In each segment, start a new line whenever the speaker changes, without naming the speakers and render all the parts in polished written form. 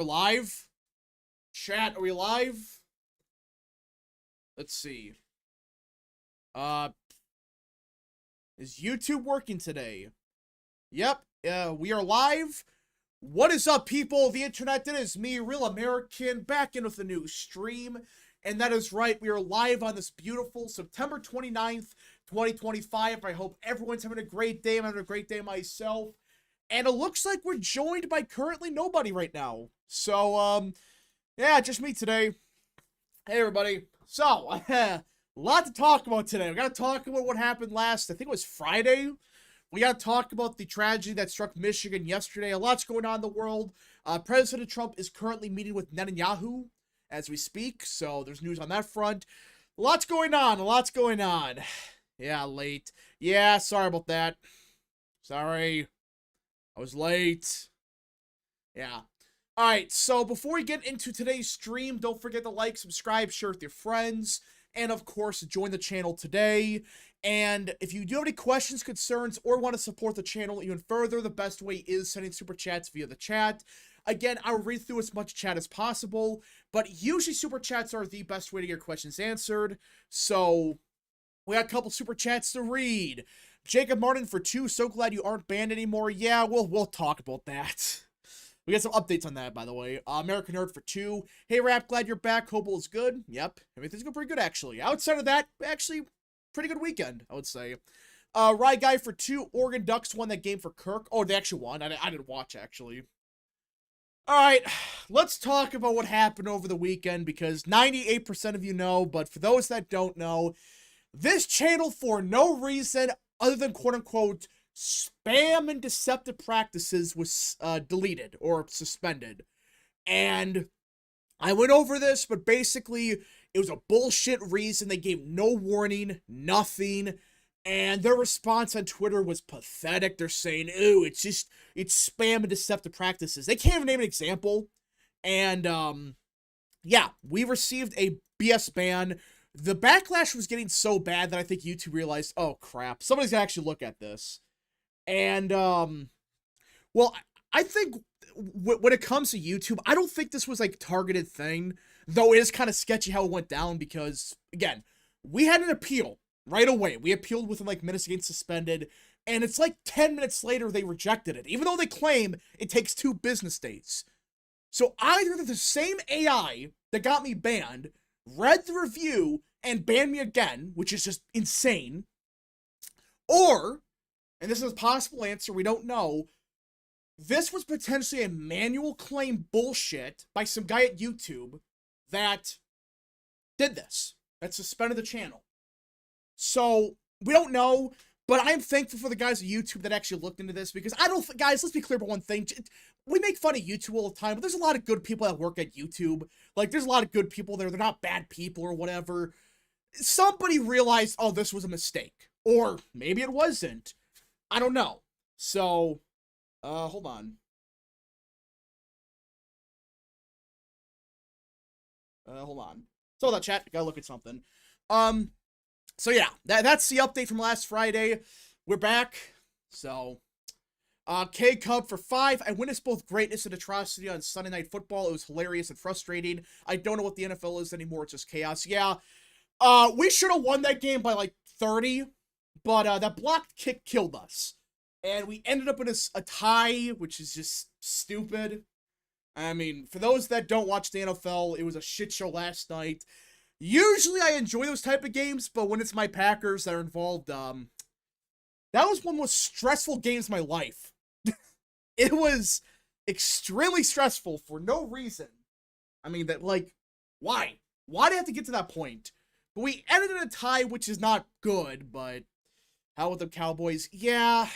We're live? Chat, are we live? Let's see. Is YouTube working today? Yep, we are live. What is up, people of the internet? It is me, Real American, back in with a new stream. And that is right, we are live on this beautiful September 29th, 2025. I hope everyone's having a great day. I'm having a great day myself. And it looks like we're joined by currently nobody right now. So, yeah, just me today. Hey, everybody. So, a lot to talk about today. We got to talk about what happened last, I think it was Friday. We got to talk about the tragedy that struck Michigan yesterday. A lot's going on in the world. President Trump is currently meeting with Netanyahu as we speak. So, there's news on that front. Lots going on. A lot's going on. Yeah, late. Yeah, sorry about that. Sorry. I was late. Yeah. Alright, so before we get into today's stream, don't forget to like, subscribe, share with your friends, and of course, join the channel today. And if you do have any questions, concerns, or want to support the channel even further, the best way is sending super chats via the chat. Again, I'll read through as much chat as possible, but usually super chats are the best way to get your questions answered. So, we got a couple super chats to read. Jacob Martin for 2, so glad you aren't banned anymore. Yeah, we'll talk about that. We got some updates on that, by the way. American Nerd for 2. Hey, Rap, glad you're back. Hope all is good. Yep, everything's going pretty good, actually. Outside of that, actually, pretty good weekend, I would say. Rye Guy for 2. Oregon Ducks won that game for Kirk. Oh, they actually won. I didn't watch, actually. Alright, let's talk about what happened over the weekend, because 98% of you know, but for those that don't know, this channel, for no reason other than quote-unquote spam and deceptive practices, was deleted or suspended. And I went over this, but basically it was a bullshit reason. They gave no warning, nothing, and their response on Twitter was pathetic. They're saying, ooh, it's spam and deceptive practices. They can't even name an example. And yeah, we received a BS ban. The backlash was getting so bad that I think YouTube realized, oh crap, somebody's gonna actually look at this. And, well, I think when it comes to YouTube, I don't think this was like a targeted thing, though it is kind of sketchy how it went down because, again, we had an appeal right away. We appealed within like minutes getting suspended, and it's like 10 minutes later they rejected it, even though they claim it takes 2 business days. So either the same AI that got me banned read the review and banned me again, which is just insane, or, and this is a possible answer, we don't know, this was potentially a manual claim bullshit by some guy at YouTube that did this, that suspended the channel. So, we don't know, but I'm thankful for the guys at YouTube that actually looked into this, because I don't, guys, let's be clear about one thing. We make fun of YouTube all the time, but there's a lot of good people that work at YouTube. Like, there's a lot of good people there. They're not bad people or whatever. Somebody realized, oh, this was a mistake. Or maybe it wasn't. I don't know. So, hold on. Hold on. So that chat, gotta look at something. So yeah, that's the update from last Friday. We're back. So, K-Cub for 5. I witnessed both greatness and atrocity on Sunday Night Football. It was hilarious and frustrating. I don't know what the NFL is anymore. It's just chaos. Yeah. We should have won that game by like 30, but that blocked kick killed us. And we ended up in a tie, which is just stupid. I mean, for those that don't watch the NFL, it was a shit show last night. Usually I enjoy those type of games, but when it's my Packers that are involved, that was one of the most stressful games of my life. It was extremely stressful for no reason. I mean, that, like, why? Why did I have to get to that point? But we ended in a tie, which is not good, but how with the Cowboys? Yeah.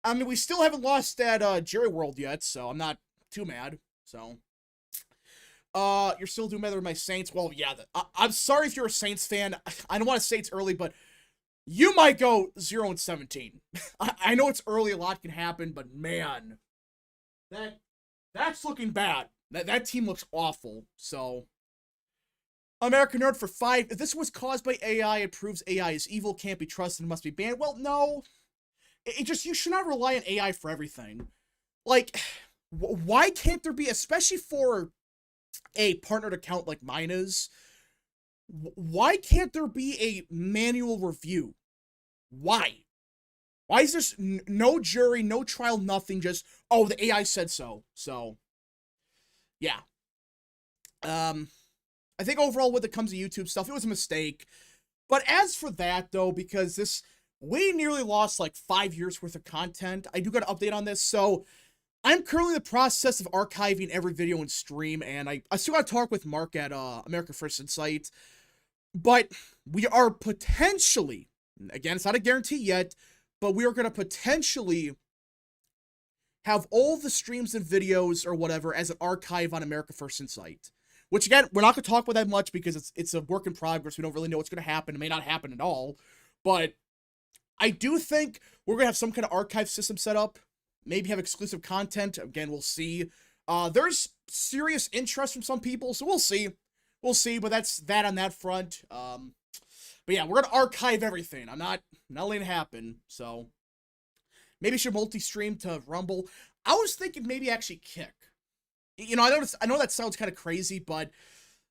I mean, we still haven't lost at Jerry World yet, so I'm not too mad. So, you're still doing better with my Saints. Well, yeah, I'm sorry if you're a Saints fan. I don't want to say it's early, but you might go 0-17. I know it's early, a lot can happen, but man, that's looking bad. That team looks awful. So, American Nerd for 5. If this was caused by AI, it proves AI is evil, can't be trusted, and must be banned. Well, no. It just, you should not rely on AI for everything. Like, Why can't there be, especially for a partnered account like mine is, why can't there be a manual review? Why? Why is there no jury, no trial, nothing, just, oh, the AI said so. So, yeah. I think overall when it comes to YouTube stuff, it was a mistake. But as for that, though, because we nearly lost like 5 years worth of content. I do got an update on this. So, I'm currently in the process of archiving every video and stream, and I still got to talk with Mark at America First Insight. But we are potentially, again, it's not a guarantee yet, but we are going to potentially have all the streams and videos or whatever as an archive on America First Insight. Which, again, we're not going to talk about that much because it's a work in progress. We don't really know what's going to happen. It may not happen at all. But I do think we're going to have some kind of archive system set up. Maybe have exclusive content. Again, we'll see. There's serious interest from some people, so we'll see. We'll see, but that's that on that front. But yeah, we're going to archive everything. I'm not letting it happen, so maybe should multi-stream to Rumble. I was thinking maybe actually Kick. You know, I know that sounds kind of crazy, but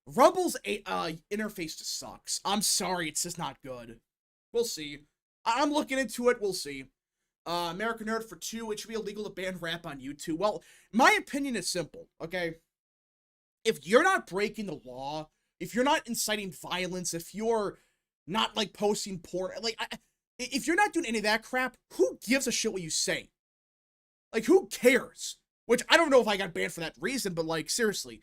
Rumble's interface just sucks. I'm sorry, it's just not good. We'll see. I'm looking into it. We'll see. American Nerd for 2, it should be illegal to ban rap on YouTube. Well, my opinion is simple, okay? If you're not breaking the law, if you're not inciting violence, if you're not, like, posting porn, like, if you're not doing any of that crap, who gives a shit what you say? Like, who cares? Which, I don't know if I got banned for that reason, but, like, seriously,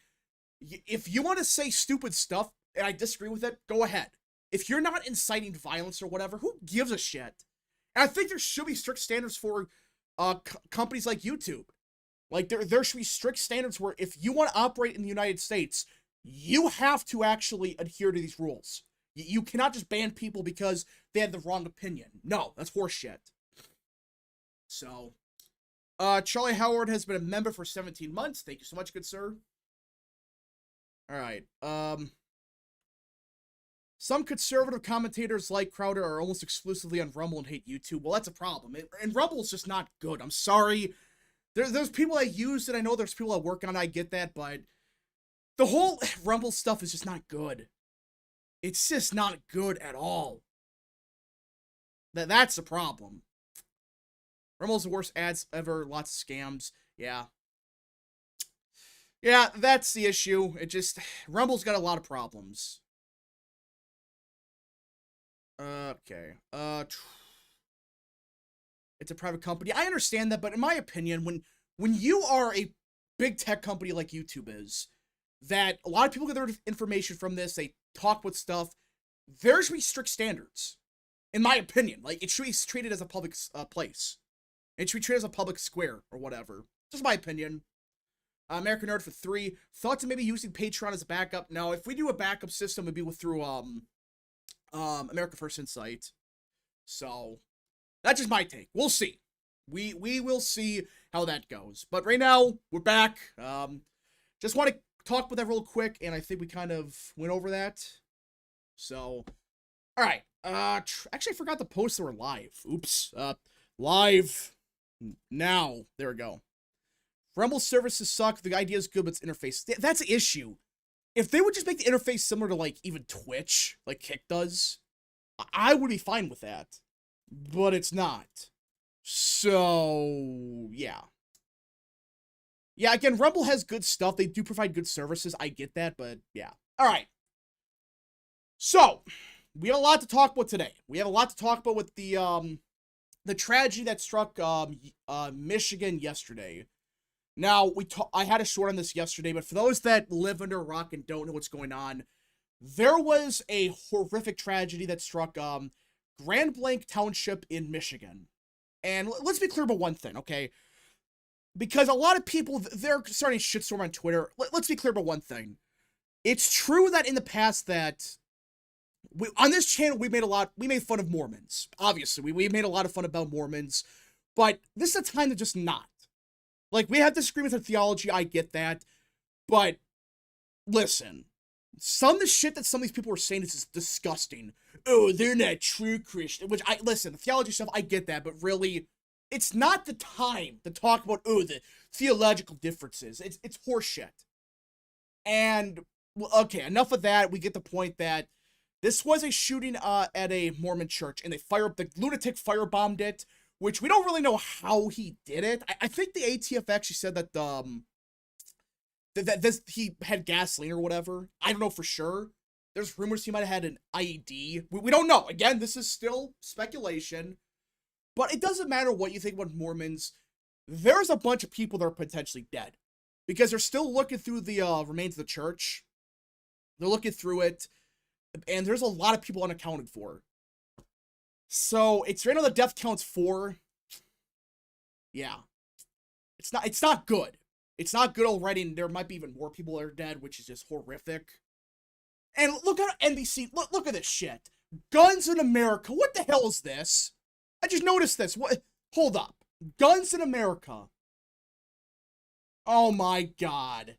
if you want to say stupid stuff, and I disagree with it, go ahead. If you're not inciting violence or whatever, who gives a shit? And I think there should be strict standards for companies like YouTube. Like, there should be strict standards where if you want to operate in the United States, you have to actually adhere to these rules. You cannot just ban people because they had the wrong opinion. No, that's horseshit. So, Charlie Howard has been a member for 17 months. Thank you so much, good sir. Alright, some conservative commentators like Crowder are almost exclusively on Rumble and hate YouTube. Well, that's a problem. And Rumble's just not good. I'm sorry. There's people that use it. I know there's people that work on it. I get that, but the whole Rumble stuff is just not good. It's just not good at all. That's the problem. Rumble's the worst ads ever. Lots of scams. Yeah. Yeah, that's the issue. Rumble's got a lot of problems. Okay. It's a private company. I understand that, but in my opinion, when you are a big tech company like YouTube is, that a lot of people get their information from this, they talk with stuff, there should be strict standards. In my opinion, like, it should be treated as a public place. It should be treated as a public square or whatever. Just my opinion. American Nerd for 3. Thoughts of maybe using Patreon as a backup. No, if we do a backup system, it'd be through America First Insight. So that's just my take. We'll see. We will see how that goes. But right now, we're back. Just want to talk about that real quick, and I think we kind of went over that. So, all right. Actually, I forgot to post that we're live. Oops. Live now. There we go. Rumble services suck. The idea is good, but its interface. That's the issue. If they would just make the interface similar to, like, even Twitch, like Kick does, I would be fine with that. But it's not. So, yeah. Yeah, again, Rumble has good stuff. They do provide good services. I get that, but yeah. All right. So, we have a lot to talk about today. We have a lot to talk about with the tragedy that struck Michigan yesterday. Now, I had a short on this yesterday, but for those that live under a rock and don't know what's going on, there was a horrific tragedy that struck Grand Blanc Township in Michigan. And let's be clear about one thing, okay? Because a lot of people, they're starting to shitstorm on Twitter. Let's be clear about one thing. It's true that in the past that, on this channel, we made fun of Mormons. Obviously, we made a lot of fun about Mormons. But this is a time to just not. Like, we have disagreements on theology, I get that. But, listen. Some of the shit that some of these people are saying is just disgusting. Oh, they're not true Christian. Which, listen, the theology stuff, I get that. But really, it's not the time to talk about, oh, the theological differences. It's horseshit. And, well, okay, enough of that. We get the point that this was a shooting at a Mormon church, and the lunatic firebombed it, which we don't really know how he did it. I think the ATF actually said that he had gasoline or whatever. I don't know for sure. There's rumors he might have had an IED. We don't know. Again, this is still speculation. But it doesn't matter what you think about Mormons. There's a bunch of people that are potentially dead. Because they're still looking through the remains of the church. They're looking through it. And there's a lot of people unaccounted for. So, it's right now the death count's 4. Yeah. It's not good. It's not good already, and there might be even more people that are dead, which is just horrific. And look at NBC. Look at this shit. Guns in America. What the hell is this? I just noticed this. What? Hold up. Guns in America. Oh my god.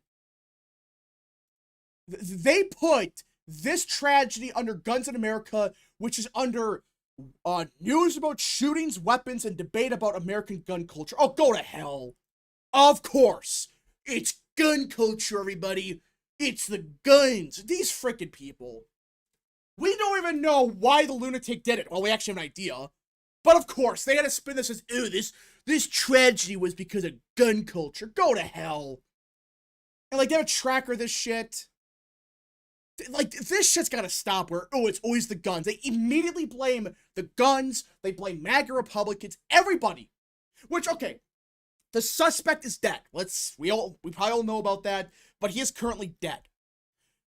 They put this tragedy under Guns in America, which is under news about shootings, weapons, and debate about American gun culture. Oh, go to hell. Of course. It's gun culture, everybody. It's the guns. These frickin' people. We don't even know why the lunatic did it. Well, we actually have an idea. But of course, they had to spin this as, ooh, this tragedy was because of gun culture. Go to hell. And, like, they have a tracker of this shit. Like, this shit's gotta stop where, oh, it's always the guns. They immediately blame the guns. They blame MAGA Republicans. Everybody. Which, okay. The suspect is dead. We probably all know about that, but he is currently dead.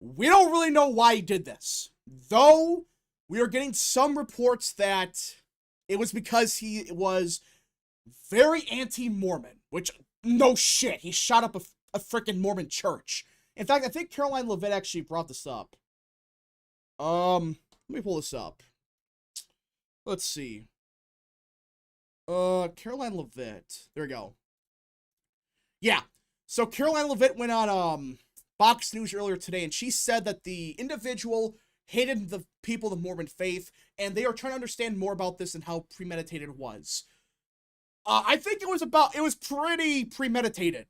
We don't really know why he did this. Though, we are getting some reports that it was because he was very anti-Mormon, which, no shit, he shot up a freaking Mormon church. In fact, I think Caroline Levitt actually brought this up. Let me pull this up. Let's see. Caroline Levitt. There we go. Yeah, so Caroline Levitt went on Fox News earlier today, and she said that the individual hated the people of the Mormon faith, and they are trying to understand more about this and how premeditated it was. I think it was pretty premeditated.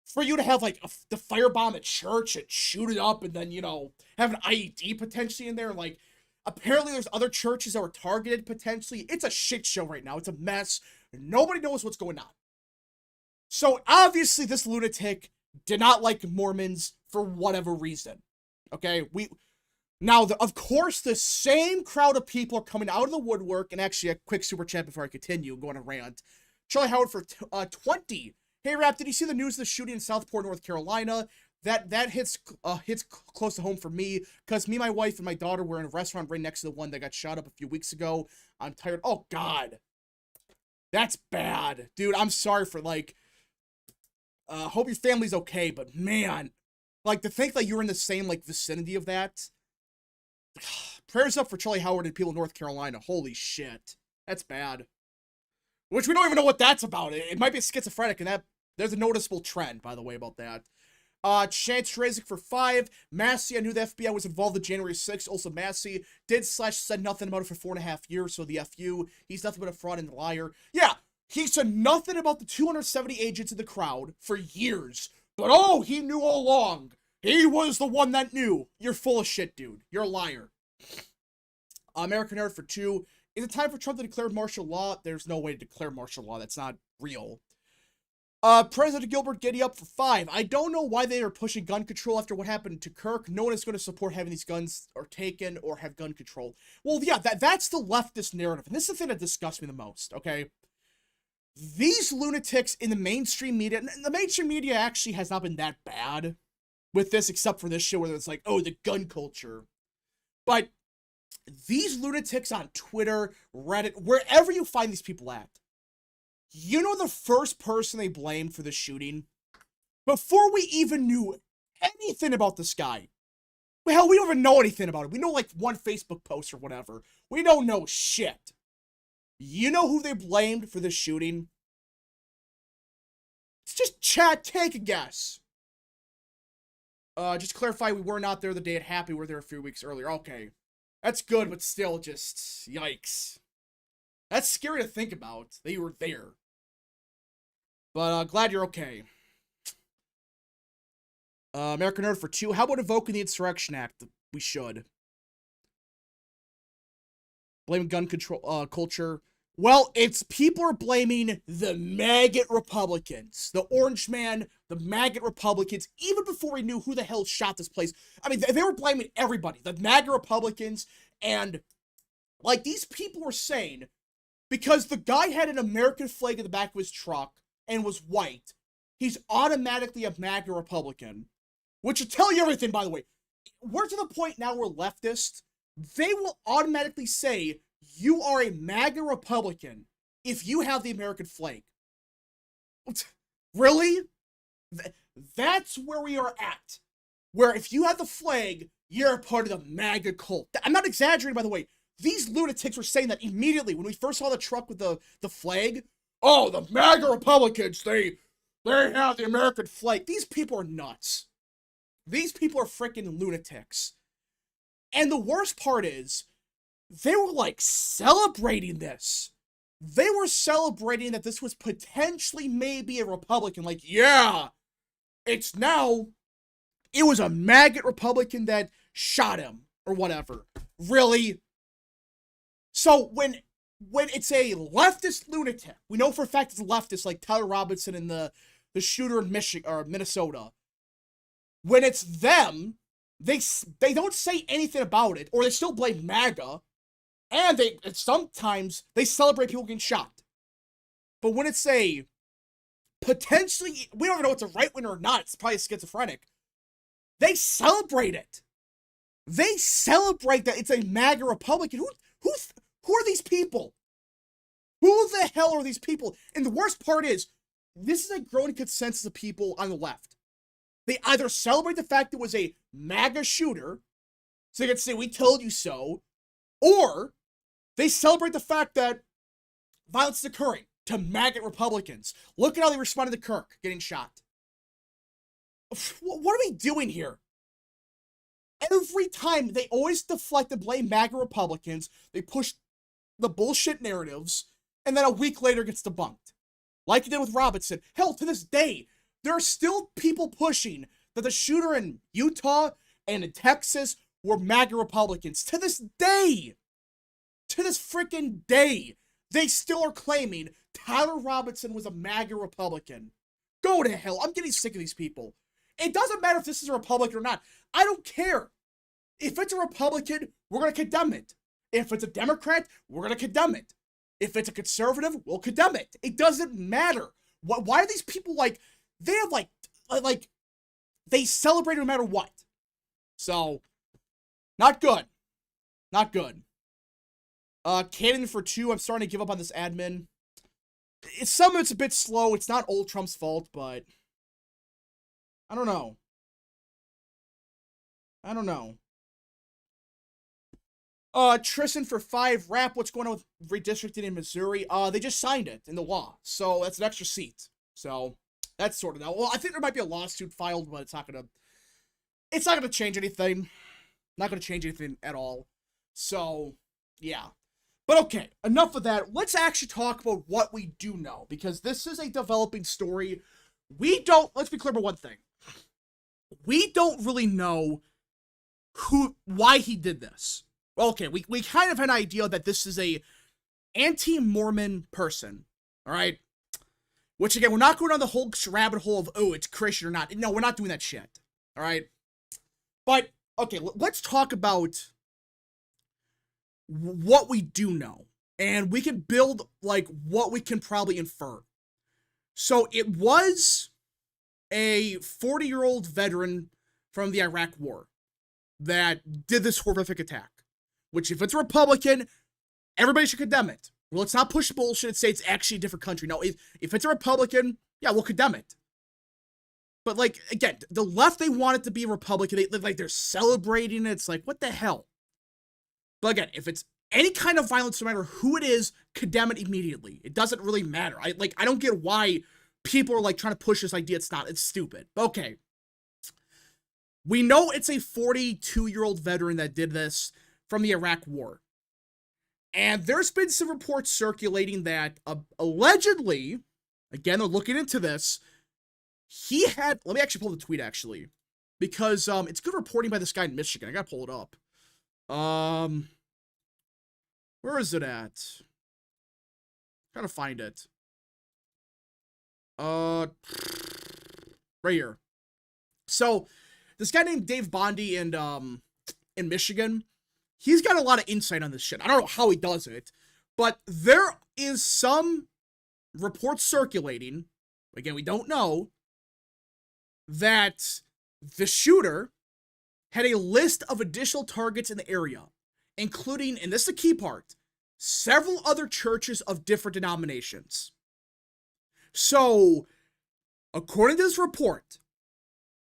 For you to have, like, the firebomb at church and shoot it up and then, you know, have an IED potentially in there, like, apparently there's other churches that were targeted potentially. It's a shit show right now. It's a mess. Nobody knows what's going on. So, obviously, this lunatic did not like Mormons for whatever reason. Okay? Now, of course, the same crowd of people are coming out of the woodwork, and actually, a quick super chat before I continue, going to rant. Charlie Howard for 20. Hey, Rap, did you see the news of the shooting in Southport, North Carolina? That hits close to home for me, because me, my wife, and my daughter were in a restaurant right next to the one that got shot up a few weeks ago. I'm tired. Oh, God. That's bad. Dude, I'm sorry for, like... hope your family's okay, but man, like, to think that you're in the same, like, vicinity of that. Prayers up for Charlie Howard and people in North Carolina. Holy shit. That's bad. Which we don't even know what that's about. It might be schizophrenic, and there's a noticeable trend, by the way, about that. Chance Razik for 5. Massey, I knew the FBI was involved in January 6th. Also, Massey said nothing about it for 4.5 years, so the FU. He's nothing but a fraud and a liar. Yeah, he said nothing about the 270 agents in the crowd for years. But, oh, he knew all along. He was the one that knew. You're full of shit, dude. You're a liar. American Nerd for 2. Is it time for Trump to declare martial law? There's no way to declare martial law. That's not real. President Gilbert Giddy up for 5. I don't know why they are pushing gun control after what happened to Kirk. No one is going to support having these guns or taken or have gun control. Well, yeah, that's the leftist narrative. And this is the thing that disgusts me the most, okay? These lunatics in the mainstream media, and the mainstream media actually has not been that bad with this, except for this shit where it's like, oh, the gun culture. But these lunatics on Twitter, Reddit, wherever you find these people at, you know the first person they blamed for the shooting? Before we even knew anything about this guy. Hell, we don't even know anything about him. We know, like, one Facebook post or whatever. We don't know shit. You know who they blamed for the shooting? It's just chat, take a guess. Just to clarify, we were not there the day it happened. We were there a few weeks earlier. Okay. That's good, but still just, yikes. That's scary to think about, that you were there. But glad you're okay. American Nerd for 2. How about invoking the Insurrection Act? We should. Blaming gun control culture. Well, it's people are blaming the maggot Republicans. The orange man, the maggot Republicans, even before we knew who the hell shot this place. I mean, they were blaming everybody. The maggot Republicans, and like these people were saying, because the guy had an American flag in the back of his truck and was white, he's automatically a MAGA Republican. Which will tell you everything, by the way. We're to the point now where leftists, they will automatically say you are a MAGA Republican if you have the American flag. Really? That's where we are at. Where if you have the flag, you're a part of the MAGA cult. I'm not exaggerating, by the way. These lunatics were saying that immediately when we first saw the truck with the flag. Oh, the MAGA Republicans, they have the American flag. These people are nuts. These people are freaking lunatics. And the worst part is, they were like celebrating this. They were celebrating that this was potentially maybe a Republican. Like, yeah, it was a maggot Republican that shot him or whatever. Really? So when it's a leftist lunatic, we know for a fact it's a leftist like Tyler Robinson and the shooter in Michigan or Minnesota. When it's them, they don't say anything about it, or they still blame MAGA, and sometimes they celebrate people getting shot. But when it's a potentially, we don't even know if it's a right winger or not, it's probably schizophrenic, they celebrate it. They celebrate that it's a MAGA Republican. Who are these people? Who the hell are these people? And the worst part is, this is a growing consensus of people on the left. They either celebrate the fact it was a MAGA shooter, so they can say, we told you so, or they celebrate the fact that violence is occurring to MAGA Republicans. Look at how they responded to Kirk getting shot. What are we doing here? Every time, they always deflect and blame MAGA Republicans, they push the bullshit narratives, and then a week later gets debunked. Like you did with Robinson. Hell, to this day, there are still people pushing that the shooter in Utah and in Texas were MAGA Republicans. To this day, to this freaking day, they still are claiming Tyler Robinson was a MAGA Republican. Go to hell. I'm getting sick of these people. It doesn't matter if this is a Republican or not. I don't care. If it's a Republican, we're going to condemn it. If it's a Democrat, we're going to condemn it. If it's a conservative, we'll condemn it. It doesn't matter. Why are these people like... They have like, they celebrate no matter what. So, not good. Not good. Canon for 2, I'm starting to give up on this admin. Some of it's a bit slow. It's not old Trump's fault, but I don't know. Tristan for 5, Rap, what's going on with redistricting in Missouri? They just signed it in the law, so that's an extra seat. So... that's sort of that. Well, I think there might be a lawsuit filed, but it's not gonna change anything. Not gonna change anything at all. So, yeah. But okay, enough of that. Let's actually talk about what we do know, because this is a developing story. Let's be clear about one thing. We don't really know why he did this. Well, okay, we kind of have an idea that this is a anti-Mormon person, all right? Which, again, we're not going down the whole rabbit hole of, oh, it's Christian or not. No, we're not doing that shit. All right? But, okay, let's talk about what we do know. And we can build, like, what we can probably infer. So, it was a 40-year-old veteran from the Iraq War that did this horrific attack. Which, if it's a Republican, everybody should condemn it. Well, let's not push bullshit and say it's actually a different country. No, if it's a Republican, yeah, we'll condemn it. But, like, again, the left, they want it to be a Republican. They're celebrating it. It's like, what the hell? But again, if it's any kind of violence, no matter who it is, condemn it immediately. It doesn't really matter. I don't get why people are, like, trying to push this idea. It's not. It's stupid. Okay. We know it's a 42-year-old veteran that did this from the Iraq War. And there's been some reports circulating that allegedly Again, they're looking into this. He had, let me actually pull the tweet actually, because it's good reporting by this guy in Michigan. I gotta pull it up. Where is it at? Trying to find it. Right here. So, this guy named Dave Bondi in Michigan, he's got a lot of insight on this shit. I don't know how he does it, but there is some reports circulating, again, we don't know, that the shooter had a list of additional targets in the area, including, and this is the key part, several other churches of different denominations. So, according to this report,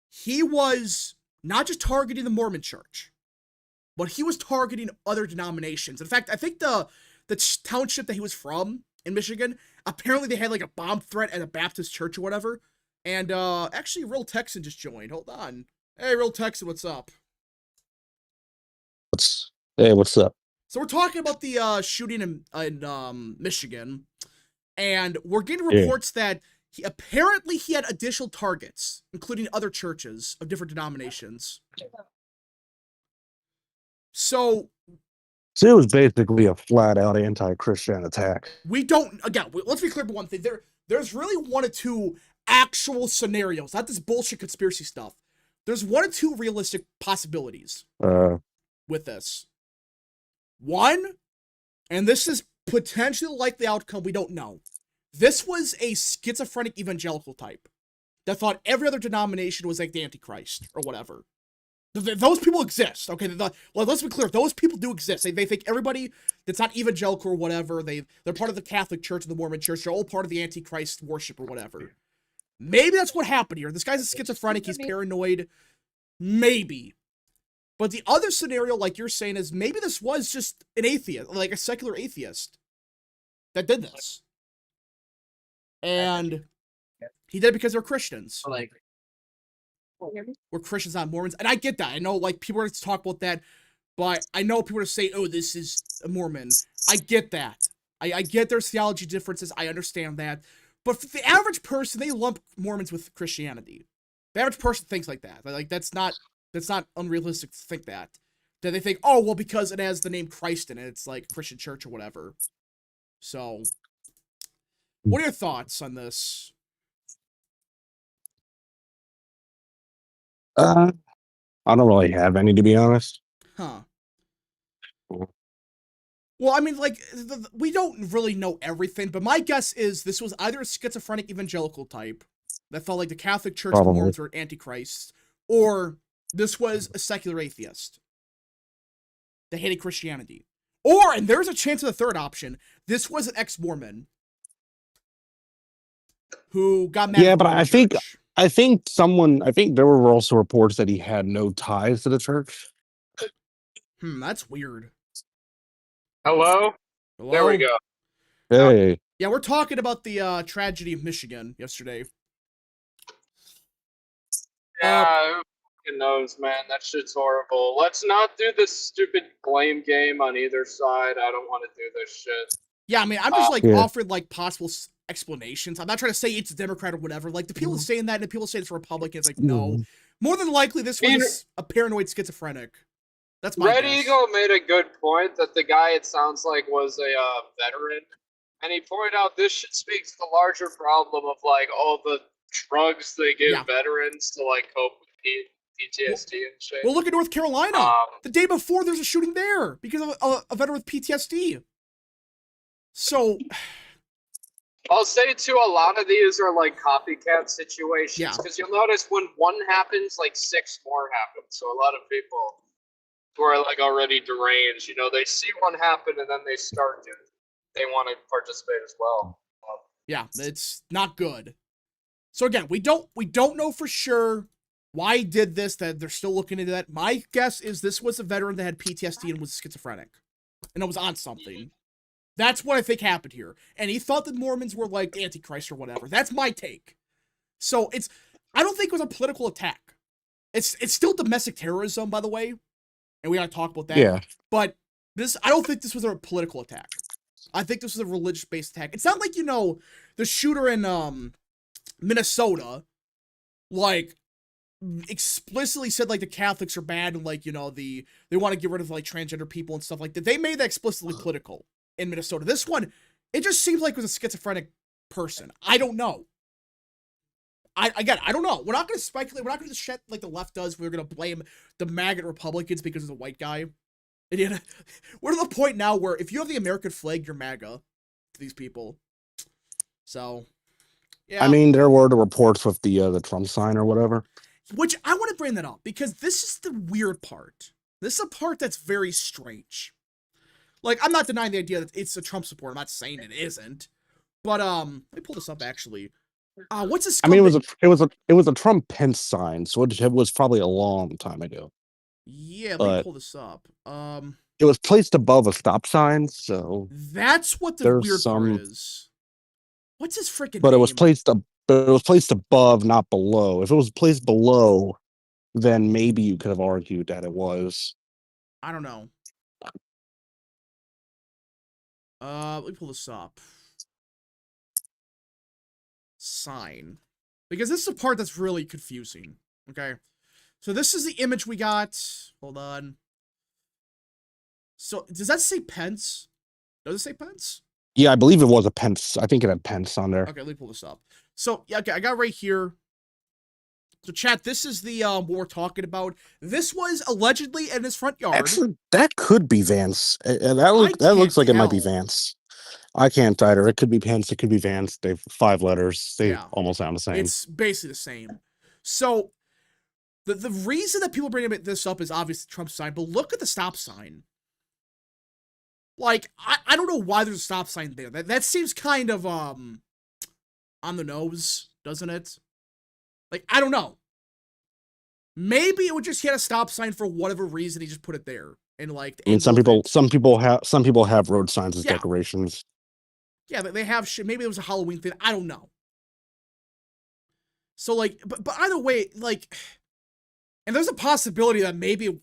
he was not just targeting the Mormon church, but he was targeting other denominations. In fact, I think the township that he was from in Michigan, apparently they had like a bomb threat at a Baptist church or whatever. And actually, Real Texan just joined. Hold on. Hey, Real Texan, what's up?
What's up?
So we're talking about the shooting in Michigan, and we're getting reports that he had additional targets, including other churches of different denominations. So
it was basically a flat-out anti-Christian attack.
We don't, again, let's be clear about one thing. There's really one or two actual scenarios, not this bullshit conspiracy stuff. There's one or two realistic possibilities with this. One, and this is potentially the likely outcome, we don't know. This was a schizophrenic evangelical type that thought every other denomination was like the Antichrist or whatever. Those people exist, okay? Well, let's be clear. Those people do exist. They think everybody that's not evangelical or whatever, they're part of the Catholic Church or the Mormon Church. They're all part of the Antichrist worship or whatever. Maybe that's what happened here. This guy's a schizophrenic. He's paranoid. Maybe. But the other scenario, like you're saying, is maybe this was just an atheist, like a secular atheist that did this. And he did it because they're Christians. We're Christians, not Mormons. And I get that. I know, like, people are going to talk about that, but I know people are say, oh, this is a Mormon. I get that. I get there's theology differences. I understand that. But for the average person, they lump Mormons with Christianity. The average person thinks like that. Like, that's not unrealistic to think that. That they think, oh, well, because it has the name Christ in it, it's like a Christian church or whatever. So, what are your thoughts on this?
I don't really have any, to be honest.
Huh. Well, I mean, like, we don't really know everything, but my guess is this was either a schizophrenic evangelical type that felt like the Catholic Church and the Mormons were antichrists, or this was a secular atheist that hated Christianity. Or, and there's a chance of the third option, this was an ex-Mormon who got mad.
Yeah, but I think there were also reports that he had no ties to the church.
That's weird.
Hello? There we go.
Hey.
Yeah, we're talking about the tragedy of Michigan yesterday.
Yeah, who fucking knows, man? That shit's horrible. Let's not do this stupid blame game on either side. I don't want to do this shit.
Yeah, I mean, I'm just offering like possible explanations. I'm not trying to say it's a Democrat or whatever. Like, the people saying that and the people saying it's a Republican, it's like, no. More than likely, this was a paranoid schizophrenic. That's my
Red
guess.
Eagle made a good point that the guy, it sounds like, was a veteran. And he pointed out this should speak to the larger problem of, like, all the drugs they give veterans to, like, cope with PTSD and shit.
Well, look at North Carolina. The day before, there's a shooting there because of a veteran with PTSD. So,
I'll say, too, a lot of these are, like, copycat situations. Because you'll notice when one happens, like, 6 more happen. So a lot of people who are, like, already deranged, you know, they see one happen and then they start doing it. They want to participate as well.
Yeah, it's not good. So again, we don't know for sure why he did this, that they're still looking into that. My guess is this was a veteran that had PTSD and was schizophrenic. And it was on something. That's what I think happened here. And he thought that Mormons were like Antichrist or whatever. That's my take. So I don't think it was a political attack. It's still domestic terrorism, by the way. And we gotta talk about that.
Yeah.
But I don't think this was a political attack. I think this is a religious-based attack. It's not like, you know, the shooter in Minnesota, like, explicitly said, like, the Catholics are bad and, like, you know, they want to get rid of, like, transgender people and stuff like that. They made that explicitly political in Minnesota. This one, it just seems like it was a schizophrenic person. I don't know. I don't know. We're not going to speculate. We're not going to shit like the left does. We're going to blame the maggot Republicans because it's a white guy. And yet, we're to the point now where if you have the American flag, you're MAGA to these people. So, yeah.
I mean, there were the reports with the Trump sign or whatever.
Which I want to bring that up because this is the weird part. This is a part that's very strange. Like, I'm not denying the idea that it's a Trump supporter. I'm not saying it isn't. But let me pull this up actually. What's this?
I mean, it was a Trump Pence sign, so it was probably a long time ago.
Yeah, let me pull this up.
It was placed above a stop sign, so
that's what the weird part is. What's his freaking
But
name?
It was placed above, not below. If it was placed below, then maybe you could have argued that it was.
I don't know. Let me pull this up. Sign. Because this is the part that's really confusing. Okay. So this is the image we got. Hold on. So, does that say Pence? Does it say Pence?
Yeah, I believe it was a Pence. I think it had Pence on there.
Okay, let me pull this up. So, yeah, okay, I got right here. So, chat, this is the what we're talking about. This was allegedly in his front yard.
Actually, that could be Vance. That looks like it might be Vance. I can't either. It could be Pence. It could be Vance. They've 5 letters. They almost sound the same.
It's basically the same. So, the reason that people bring this up is obviously Trump's sign, but look at the stop sign. Like, I don't know why there's a stop sign there. That seems kind of, on the nose, doesn't it? Like, I don't know. Maybe it would just hit a stop sign for whatever reason. He just put it there. And like,
I mean, some people have road signs as decorations.
Yeah, they have shit. Maybe it was a Halloween thing. I don't know. So like, but either way, like, and there's a possibility that maybe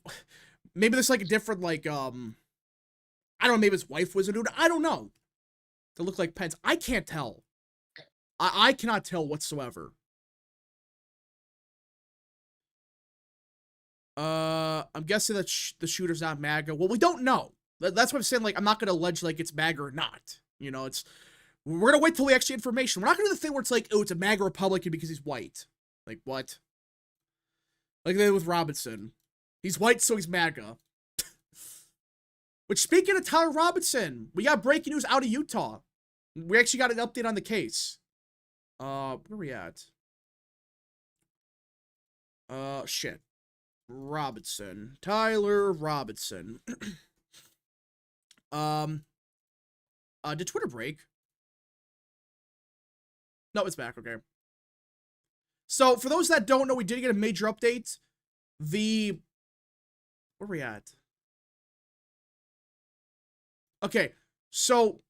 there's like a different like, I don't know, maybe his wife was a dude. I don't know. To look like Pence. I can't tell. I cannot tell whatsoever. I'm guessing that the shooter's not MAGA. Well, we don't know. That's what I'm saying. Like, I'm not going to allege like it's MAGA or not. You know, we're going to wait till we actually get information. We're not going to do the thing where it's like, oh, it's a MAGA Republican because he's white. Like, what? Like they did with Robinson. He's white, so he's MAGA. Which, speaking of Tyler Robinson, we got breaking news out of Utah. We actually got an update on the case. Where are we at? Shit. Robinson. Tyler Robinson. Did Twitter break? No, it's back, okay. So, for those that don't know, we did get a major update. Where are we at? Okay, so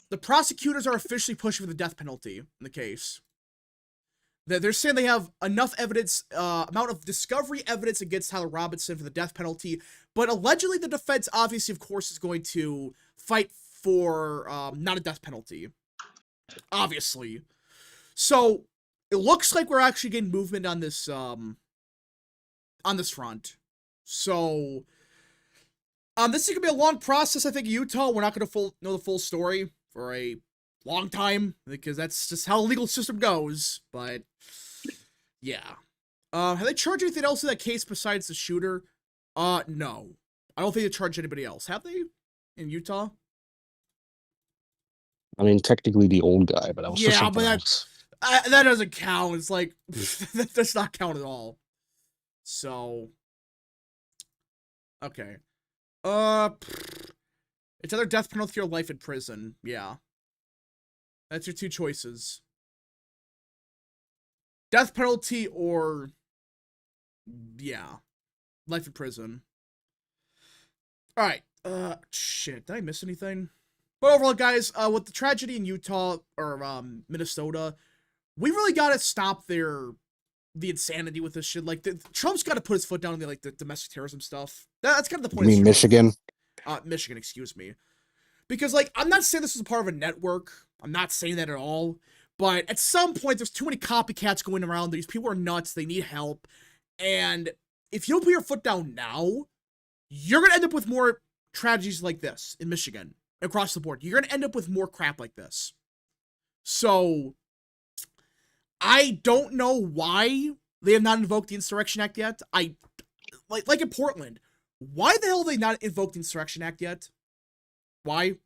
the prosecutors are officially pushing for the death penalty in the case. They're saying they have enough evidence, amount of discovery evidence against Tyler Robinson for the death penalty, but allegedly the defense, obviously, of course, is going to fight for not a death penalty. Obviously. So, it looks like we're actually getting movement on this front. So, this is going to be a long process, I think, in Utah. We're not going to know the full story for a long time, because that's just how the legal system goes, but, yeah. Have they charged anything else in that case besides the shooter? No. I don't think they charged anybody else. Have they? In Utah?
I mean, technically the old guy, but that was
yeah, but that doesn't count. It's like, that does not count at all. So, okay. It's either death penalty or life in prison. Yeah. That's your 2 choices. Death penalty or, yeah, life in prison. Alright, shit, did I miss anything? But overall, guys, with the tragedy in Utah, or, Minnesota, we really gotta stop the insanity with this shit. Like, Trump's gotta put his foot down on the domestic terrorism stuff. That's kind of the point.
You mean Michigan?
Michigan, excuse me. Because, like, I'm not saying this is a part of a network. I'm not saying that at all. But at some point, there's too many copycats going around. These people are nuts. They need help. And if you don't put your foot down now, you're going to end up with more tragedies like this in Michigan across the board. You're going to end up with more crap like this. So, I don't know why they have not invoked the Insurrection Act yet. Like in Portland, why the hell have they not invoked the Insurrection Act yet? Why?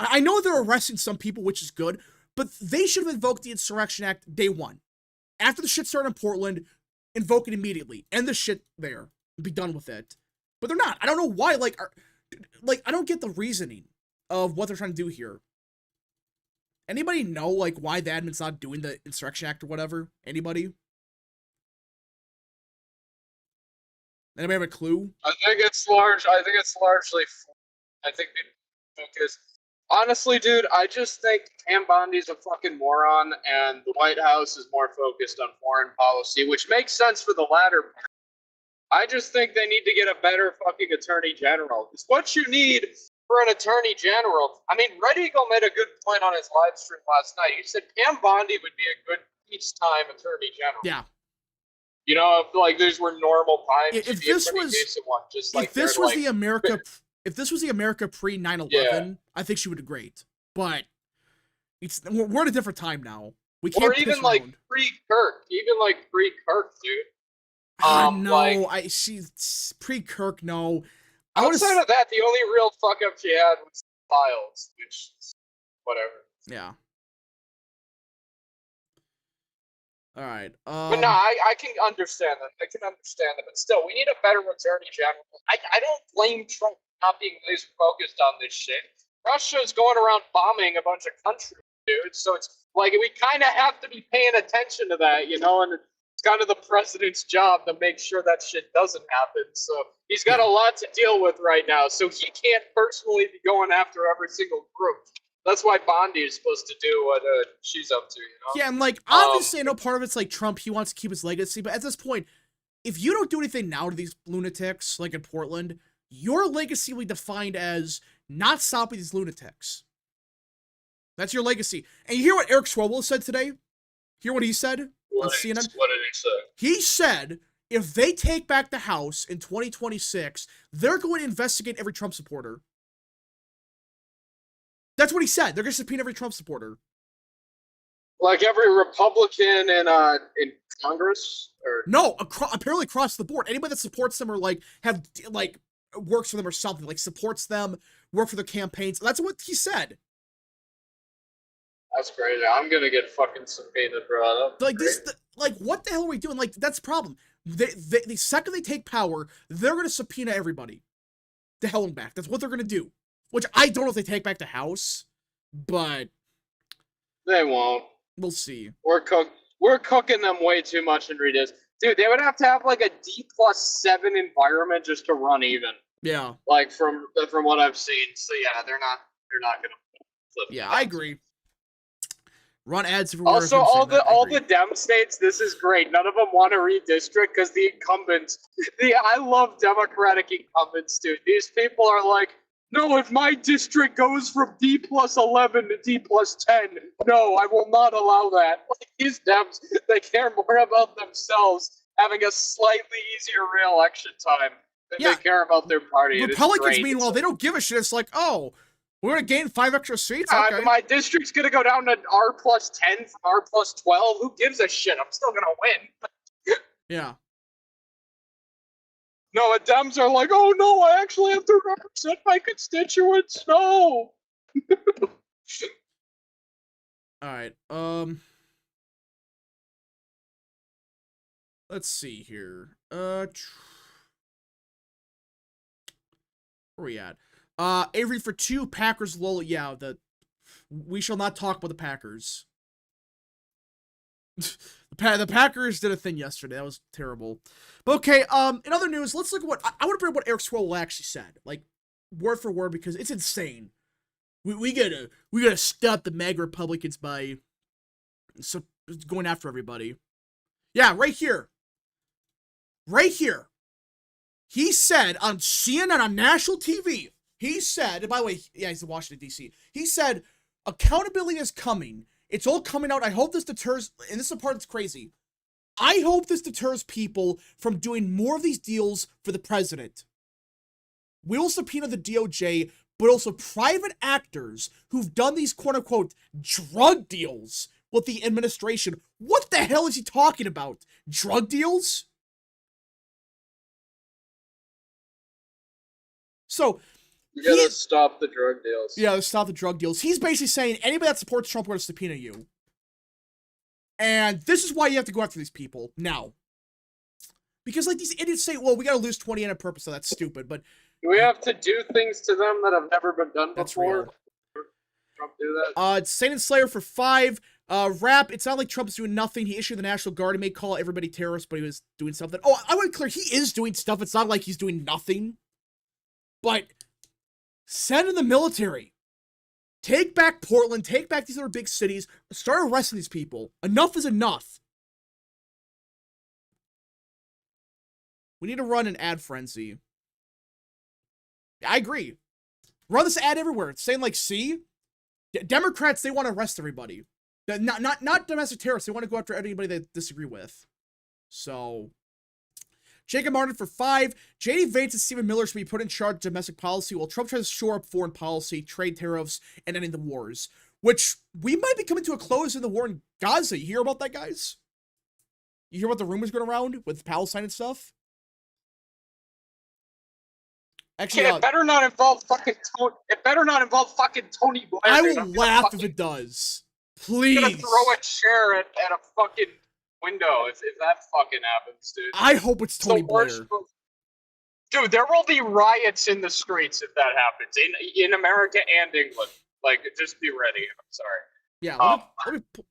I know they're arresting some people, which is good, but they should have invoked the Insurrection Act day one. After the shit started in Portland, invoke it immediately. End the shit there. Be done with it. But they're not. I don't know why. Like, I don't get the reasoning of what they're trying to do here. Anybody know, like, why the admin's not doing the Insurrection Act or whatever? Anybody? Anybody have a clue?
I think it's largely. I think they focus. Honestly, dude, I just think Pam Bondi's a fucking moron, and the White House is more focused on foreign policy, which makes sense for the latter part. I just think they need to get a better fucking attorney general. It's what you need for an attorney general. I mean, Red Eagle made a good point on his live stream last night. He said Pam Bondi would be a good peacetime attorney general.
Yeah.
You know, if like these were normal times,
if this was the America, if this was the America pre 9/11, yeah, I think she would do great. But we're at a different time now. We can't. Or
even like pre-Kirk, dude.
No, she's pre-Kirk. No.
Outside of that, the only real fuck up she had was Files, which whatever.
Yeah. All right.
But no, I can understand that. But still, we need a better attorney general. I don't blame Trump for not being laser focused on this shit. Russia's going around bombing a bunch of countries, dude. So it's like we kind of have to be paying attention to that, you know. And it's kind of the president's job to make sure that shit doesn't happen. So he's got a lot to deal with right now. So he can't personally be going after every single group. That's why Bondi is supposed to do what she's up to, you know?
Yeah, and like, obviously I know part of it's like Trump, he wants to keep his legacy, but at this point, if you don't do anything now to these lunatics, like in Portland, your legacy will be defined as not stopping these lunatics. That's your legacy. And you hear what Eric Swalwell said today? Hear what he said on CNN?
What did he say?
He said, if they take back the House in 2026, they're going to investigate every Trump supporter. That's what he said. They're going to subpoena every Trump supporter.
Like every Republican in Congress? Or
no, apparently across the board. Anybody that supports them or like works for them or something, like supports them, work for their campaigns. That's what he said.
That's crazy. I'm going to get fucking subpoenaed, bro.
Like this, what the hell are we doing? Like, that's the problem. The second they take power, they're going to subpoena everybody. To hell and back. That's what they're going to do. Which I don't know if they take back the House, but
they won't.
We'll see.
We're cooking them way too much in Redis. Dude, they would have to have like a D+7 environment just to run even.
Yeah.
Like from what I've seen. So yeah, they're not gonna flip.
Yeah, I agree. Run ads everywhere.
Also, all the Dem states, this is great. None of them want to redistrict because the incumbents. I love Democratic incumbents, dude. These people are like, no, if my district goes from D+11 to D+10, no, I will not allow that. Like these Dems, they care more about themselves having a slightly easier re-election time than they care about their party.
Republicans, meanwhile, they don't give a shit. It's like, oh, we're going to gain 5 extra seats? Okay.
My district's going to go down to R+10 from R+12. Who gives a shit? I'm still going to win.
Yeah.
No, the Dems are like, oh no, I actually have to represent my constituents. No.
Alright, let's see here. Where are we at? Avery for 2, Packers lull. Yeah, we shall not talk about the Packers. The Packers did a thing yesterday. That was terrible. But okay, in other news, let's look at what I want to bring up what Eric Swalwell actually said, like word for word, because it's insane. We gotta stop the MAGA Republicans by going after everybody. Yeah, right here. He said on CNN, on national TV, he said, and by the way, yeah, he's in Washington, D.C., he said, accountability is coming. It's all coming out. I hope this deters, and this is the part that's crazy. I hope this deters people from doing more of these deals for the president. We will subpoena the DOJ, but also private actors who've done these quote-unquote drug deals with the administration. What the hell is he talking about? Drug deals? So,
you gotta stop the drug deals.
Yeah, stop the drug deals. He's basically saying anybody that supports Trump, we're going to subpoena you. And this is why you have to go after these people now. Because, like, these idiots say, well, we got to lose 20 on purpose, so that's stupid. But
do we have to do things to them that have never been done before?
Real.
Trump do that?
It's Saint and Slayer for 5. Rap, it's not like Trump's doing nothing. He issued the National Guard. He may call everybody terrorists, but he was doing something. Oh, I want to be clear. He is doing stuff. It's not like he's doing nothing. But send in the military. Take back Portland. Take back these other big cities. Start arresting these people. Enough is enough. We need to run an ad frenzy. I agree. Run this ad everywhere. It's saying, like, see? Democrats, they want to arrest everybody. Not domestic terrorists. They want to go after anybody they disagree with. So, Jacob Martin for 5. J.D. Vance and Stephen Miller should be put in charge of domestic policy while Trump tries to shore up foreign policy, trade tariffs, and ending the wars. Which, we might be coming to a close in the war in Gaza. You hear about that, guys? You hear about the rumors going around with Palestine and stuff? Actually,
it better not involve fucking Tony. It better not involve fucking Tony Blair.
I will laugh if it does. Please.
I'm gonna throw a chair at a fucking window if that fucking happens, dude.
I hope it's Tony Blair.
Dude, there will be riots in the streets if that happens in America and England. Like, just be ready. I'm sorry.
Yeah,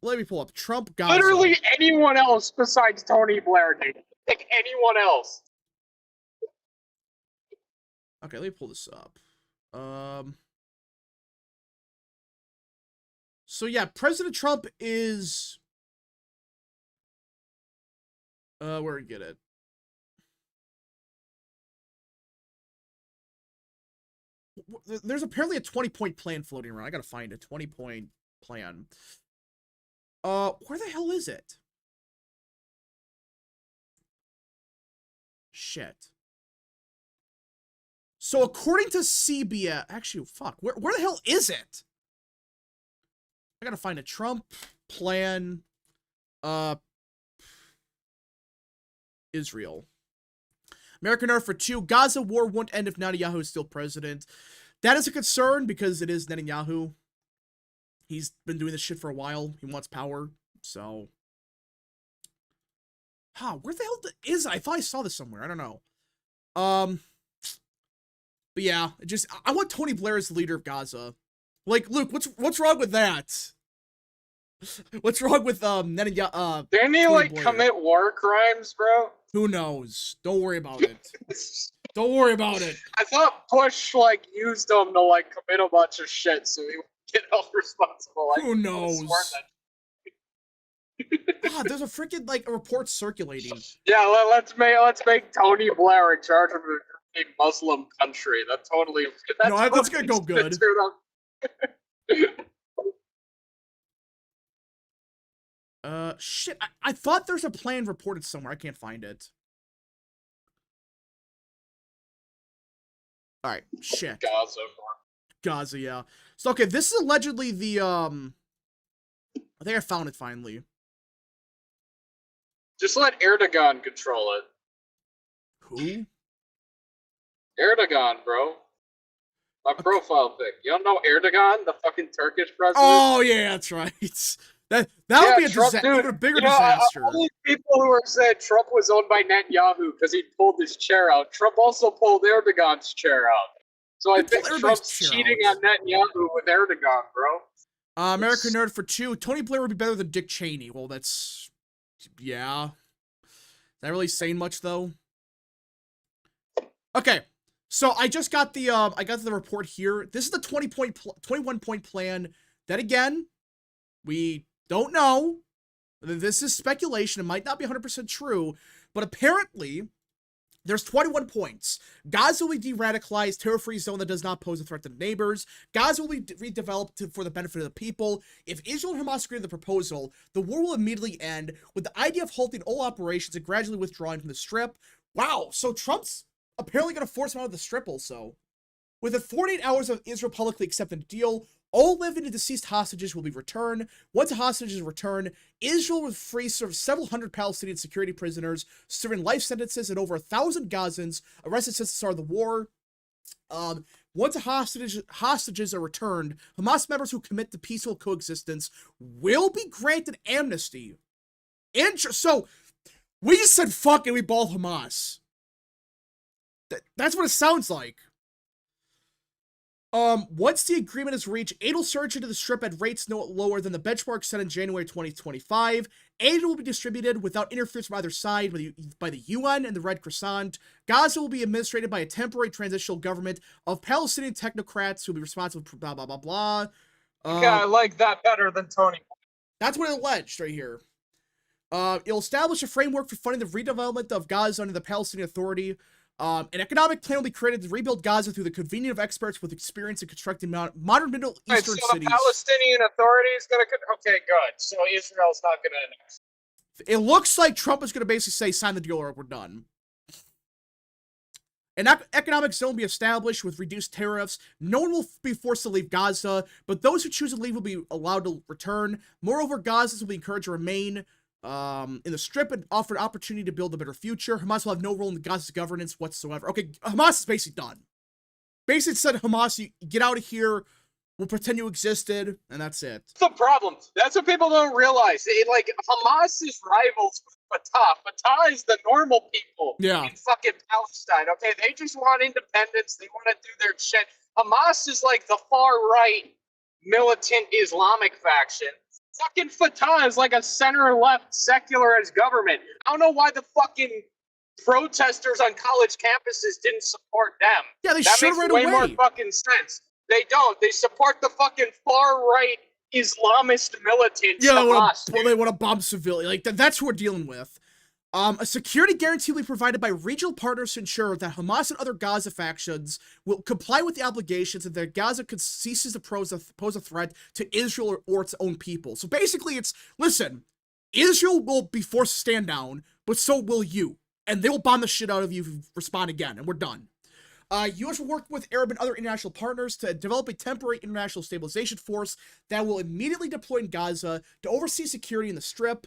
let me pull up Trump. Gaza.
Literally anyone else besides Tony Blair, dude. Pick anyone else.
Okay, let me pull this up. So yeah, President Trump is where did I get it? There's apparently a 20-point plan floating around. I gotta find a 20-point plan. Where the hell is it? Shit. So according to CBS, actually, fuck, where the hell is it? I gotta find a Trump plan, Israel. American Earth for 2. Gaza war won't end if Netanyahu is still president. That is a concern because it is Netanyahu. He's been doing this shit for a while. He wants power, so. Where the hell is it? I thought I saw this somewhere. I don't know. But yeah, I want Tony Blair as the leader of Gaza. Like, Luke, what's wrong with that? What's wrong with Netanyahu?
Didn't he like commit war crimes, bro?
Who knows? Don't worry about it. Don't worry about it.
I thought Bush like used him to like commit a bunch of shit, so he would get held responsible.
Who knows? God, there's a freaking like a report circulating.
Yeah, let's make Tony Blair in charge of a Muslim country. That's gonna
go good. Shit. I thought there's a plan reported somewhere. I can't find it. Alright, shit. Gaza, yeah. So, okay, this is allegedly the, I think I found it finally.
Just let Erdogan control it.
Who?
Erdogan, bro. My profile pic. You don't know Erdogan, the fucking Turkish president?
Oh, yeah, that's right. That would be a bigger disaster.
All these people who are saying Trump was owned by Netanyahu because he pulled his chair out. Trump also pulled Erdogan's chair out. So I think Trump's cheating on Netanyahu with Erdogan, bro.
American Nerd for 2. Tony Blair would be better than Dick Cheney. Well, that's... Yeah. Is that really saying much, though? Okay. So I just got the, I got the report here. This is the 21-point plan that, again, we don't know. This is speculation. It might not be 100% true, but apparently There's 21 points. Gaza will be de-radicalized, terror-free zone that does not pose a threat to neighbors. Gaza will be redeveloped for the benefit of the people. If Israel and Hamas agree to the proposal, the war will immediately end, with the idea of halting all operations and gradually withdrawing from the Strip. Wow, so Trump's apparently going to force him out of the Strip also. Within 48 hours of Israel publicly accepting the deal, all living and deceased hostages will be returned. Once the hostages return, Israel will free several hundred Palestinian security prisoners, serving life sentences, and over 1,000 Gazans arrested since the start of the war. Once the hostages are returned, Hamas members who commit to peaceful coexistence will be granted amnesty. So, we just said fuck it, we ball Hamas. That's what it sounds like. Once the agreement is reached, aid will surge into the Strip at rates no lower than the benchmark set in January 2025. Aid will be distributed without interference from either side by the UN and the Red Crescent. Gaza will be administrated by a temporary transitional government of Palestinian technocrats who will be responsible for blah, blah, blah, blah.
I like that better than Tony.
That's what it alleged right here. It'll establish a framework for funding the redevelopment of Gaza under the Palestinian Authority. An economic plan will be created to rebuild Gaza through the convening of experts with experience in constructing modern Middle Eastern
so
cities.
The Palestinian Authority is going to... Okay, good. So Israel's not going to...
It looks like Trump is going to basically say, sign the deal or we're done. An economic zone will be established with reduced tariffs. No one will be forced to leave Gaza, but those who choose to leave will be allowed to return. Moreover, Gazans will be encouraged to remain in the Strip and offered opportunity to build a better future. Hamas will have no role in Gaza's governance whatsoever. Okay, Hamas is basically done. Basically said, Hamas, you get out of here, we'll pretend you existed, and that's it.
That's the problem. That's what people don't realize. Hamas is rivals with Fatah. Fatah is the normal people in fucking Palestine, okay? They just want independence. They want to do their shit. Hamas is like the far-right militant Islamic faction. Fucking Fatah is like a center-left secularist government. I don't know why the fucking protesters on college campuses didn't support them.
Yeah, they should right away.
That makes way more fucking sense. They don't. They support the fucking far-right Islamist militants.
Yeah, they want to bomb civilians. Like, that's who we're dealing with. A security guarantee will be provided by regional partners to ensure that Hamas and other Gaza factions will comply with the obligations and that Gaza ceases to pose a threat to Israel or its own people. So basically it's, listen, Israel will be forced to stand down, but so will you. And they will bomb the shit out of you if you respond again, and we're done. U.S. will work with Arab and other international partners to develop a temporary international stabilization force that will immediately deploy in Gaza to oversee security in the Strip.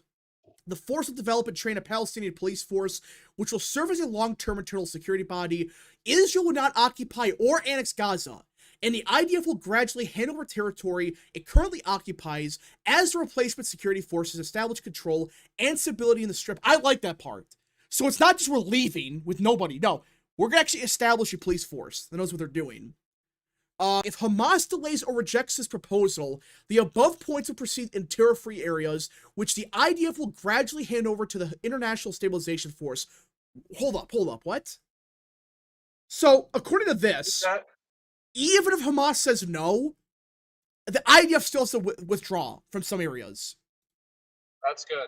The force will develop and train a Palestinian police force, which will serve as a long-term internal security body. Israel will not occupy or annex Gaza, and the IDF will gradually hand over territory it currently occupies as the replacement security forces establish control and stability in the Strip. I like that part. So it's not just we're leaving with nobody. No, we're going to actually establish a police force that knows what they're doing. If Hamas delays or rejects this proposal, the above points will proceed in terror-free areas, which the IDF will gradually hand over to the International Stabilization Force. Hold up, what? So, according to this, even if Hamas says no, the IDF still has to withdraw from some areas.
That's good.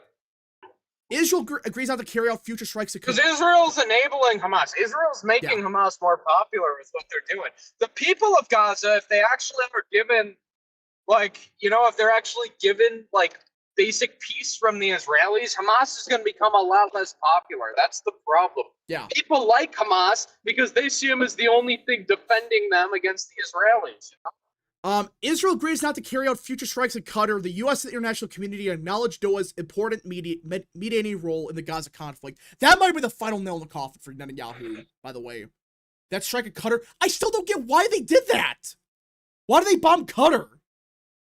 Israel agrees not to carry out future strikes.
Because Israel's enabling Hamas. Israel's making Hamas more popular with what they're doing. The people of Gaza, if they actually are given, if they're actually given, basic peace from the Israelis, Hamas is going to become a lot less popular. That's the problem.
Yeah.
People like Hamas because they see him as the only thing defending them against the Israelis.
Israel agrees not to carry out future strikes in Qatar. The U.S. and the international community acknowledge Doha's important mediating role in the Gaza conflict. That might be the final nail in the coffin for Netanyahu, by the way. That strike in Qatar. I still don't get why they did that. Why did they bomb Qatar?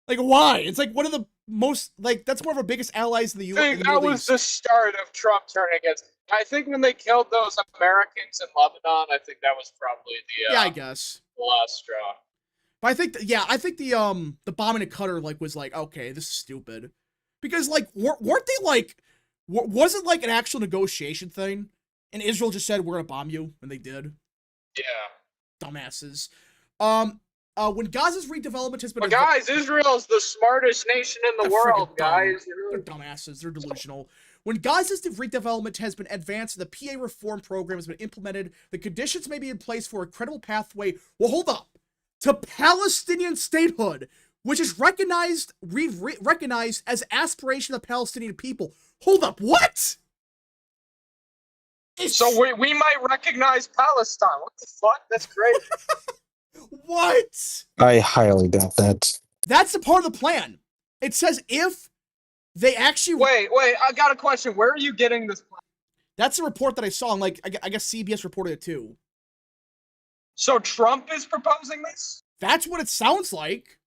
Why? It's one of the most, that's one of our biggest allies in the U.S.
I think that was the start of Trump turning against. I think when they killed those Americans in Lebanon, I think that was probably the
I guess
the last straw.
But I think the bombing in Qatar was okay, this is stupid, because weren't they was it an actual negotiation thing, and Israel just said we're gonna bomb you, and they did.
Yeah.
Dumbasses. When Gaza's redevelopment has been,
guys, Israel's the smartest nation in the world, guys.
They're dumbasses. They're delusional. When Gaza's redevelopment has been advanced and the PA reform program has been implemented, the conditions may be in place for a credible pathway, well, hold up, to Palestinian statehood, which is recognized as aspiration of the Palestinian people. Hold up, what?
So we might recognize Palestine. What the fuck? That's great.
What?
I highly doubt that.
That's the part of the plan. It says if they actually...
Wait, I got a question. Where are you getting this plan?
That's a report that I saw, and like, I guess CBS reported it too.
So Trump is proposing this?
That's what it sounds like.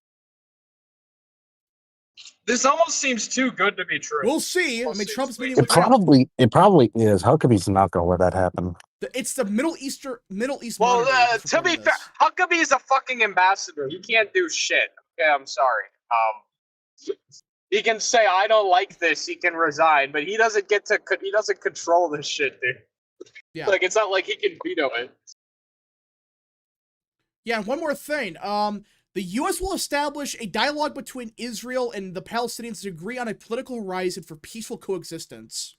This almost seems too good to be true.
We'll see. I mean, Trump's meeting
with... It probably is. Huckabee's not going to let that happen.
It's the Middle East.
Well, to be fair, Huckabee's a fucking ambassador. He can't do shit. Okay, I'm sorry. He can say I don't like this. He can resign, but he doesn't get to. He doesn't control this shit, dude. Yeah. Like it's not like he can veto it.
Yeah, and one more thing. The U.S. will establish a dialogue between Israel and the Palestinians to agree on a political horizon for peaceful coexistence.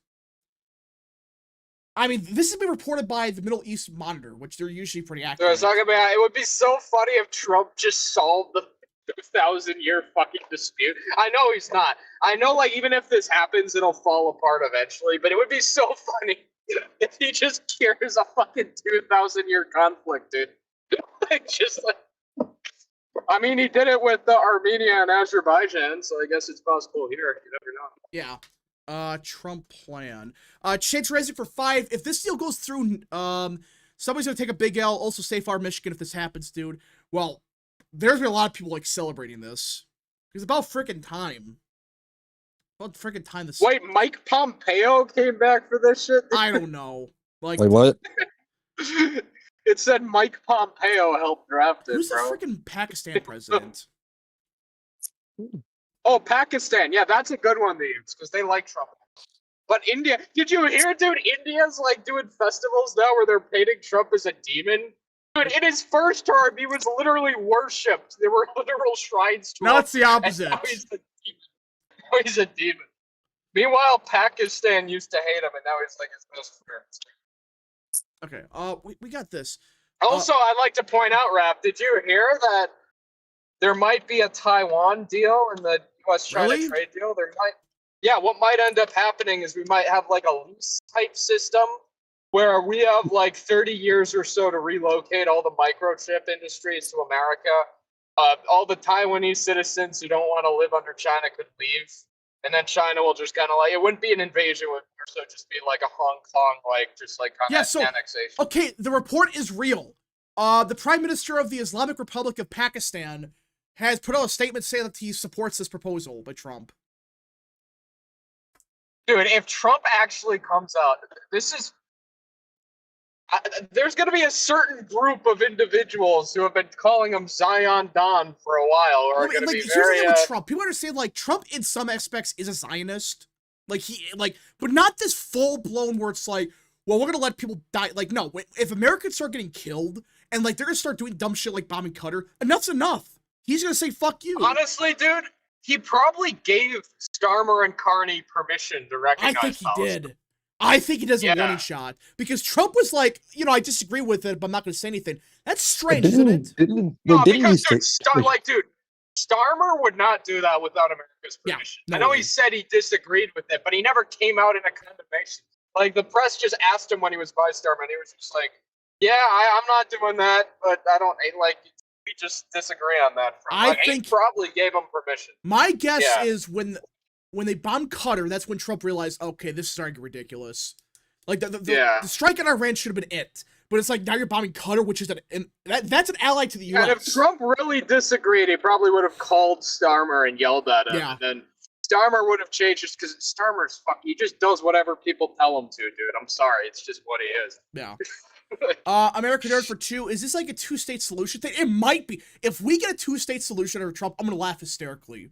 I mean, this has been reported by the Middle East Monitor, which they're usually pretty accurate.
It would be so funny if Trump just solved the 2,000-year fucking dispute. I know he's not. I know, like, even if this happens, it'll fall apart eventually, but it would be so funny if he just cures a fucking 2,000-year conflict, dude. Like, just like... I mean, he did it with Armenia and Azerbaijan, so I guess it's possible here. You never know.
Yeah. Trump plan. Chance raising for 5. If this deal goes through, somebody's gonna take a big L. Also, Safe Harbor, Michigan, if this happens, dude. Well, there's been a lot of people, like, celebrating this. It's about freaking time. This...
Wait, Mike Pompeo came back for this shit?
I don't know. Like...
Wait, what?
It said Mike Pompeo helped draft it,
Who's
bro.
the freaking Pakistan president?
Oh, Pakistan. Yeah, that's a good one to use, because they like Trump. But India... Did you hear, dude? India's, like, doing festivals now where they're painting Trump as a demon. Dude, in his first term, he was literally worshipped. There were literal shrines to him.
Now it's the opposite.
Now he's a demon. Now he's a demon. Meanwhile, Pakistan used to hate him, and now he's, like, his best friend.
Okay, we got this.
Also, I'd like to point out, Rap, did you hear that there might be a Taiwan deal in the U.S.-China trade deal? There might. Yeah, what might end up happening is we might have like a lease type system where we have like 30 years or so to relocate all the microchip industries to America. All the Taiwanese citizens who don't want to live under China could leave. And then China will just kind of like, it wouldn't be an invasion, it would more so just be like a Hong Kong, like, just like kind of annexation.
Okay, the report is real. The Prime Minister of the Islamic Republic of Pakistan has put out a statement saying that he supports this proposal by Trump.
Dude, if Trump actually comes out, this is... there's going to be a certain group of individuals who have been calling him Zion Don for a while, or are going to be very...
with Trump, people understand, like, Trump in some aspects is a Zionist. Like, but not this full-blown where it's like, well, we're going to let people die. Like, no, if Americans start getting killed, and, like, they're going to start doing dumb shit like bombing Qatar, enough's enough. He's going to say, fuck you.
Honestly, dude, he probably gave Starmer and Carney permission to recognize
I think he did. I think he does a warning shot. Because Trump was like, I disagree with it, but I'm not going to say anything. That's strange, isn't it?
No, because, dude, Starmer would not do that without America's permission. Yeah, I know he said he disagreed with it, but he never came out in a condemnation. Like, the press just asked him when he was by Starmer, and he was just like, yeah, I'm not doing that, but I don't, like, we just disagree on that front. I think he probably gave him permission.
My guess is when they bombed Qatar, that's when Trump realized, okay, this is starting to get ridiculous. Like, the strike on Iran should have been it. But it's like, now you're bombing Qatar, which is that's an ally to the U.S.
And if Trump really disagreed, he probably would have called Starmer and yelled at him. Yeah. And then Starmer would have changed just because Starmer's he just does whatever people tell him to, dude. I'm sorry. It's just what he is.
Yeah. American Nerd for 2. Is this like a 2-state solution thing? It might be. If we get a 2-state solution under Trump, I'm going to laugh hysterically.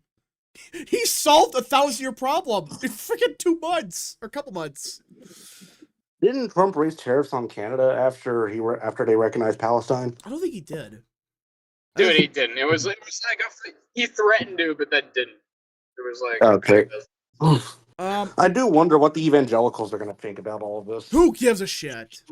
He solved a 1,000-year problem in freaking 2 months. Or a couple months.
Didn't Trump raise tariffs on Canada after they recognized Palestine?
I don't think he did.
Dude, he didn't. It was like he threatened to, but then didn't. It was like
okay. I do wonder what the evangelicals are going to think about all of this.
Who gives a shit?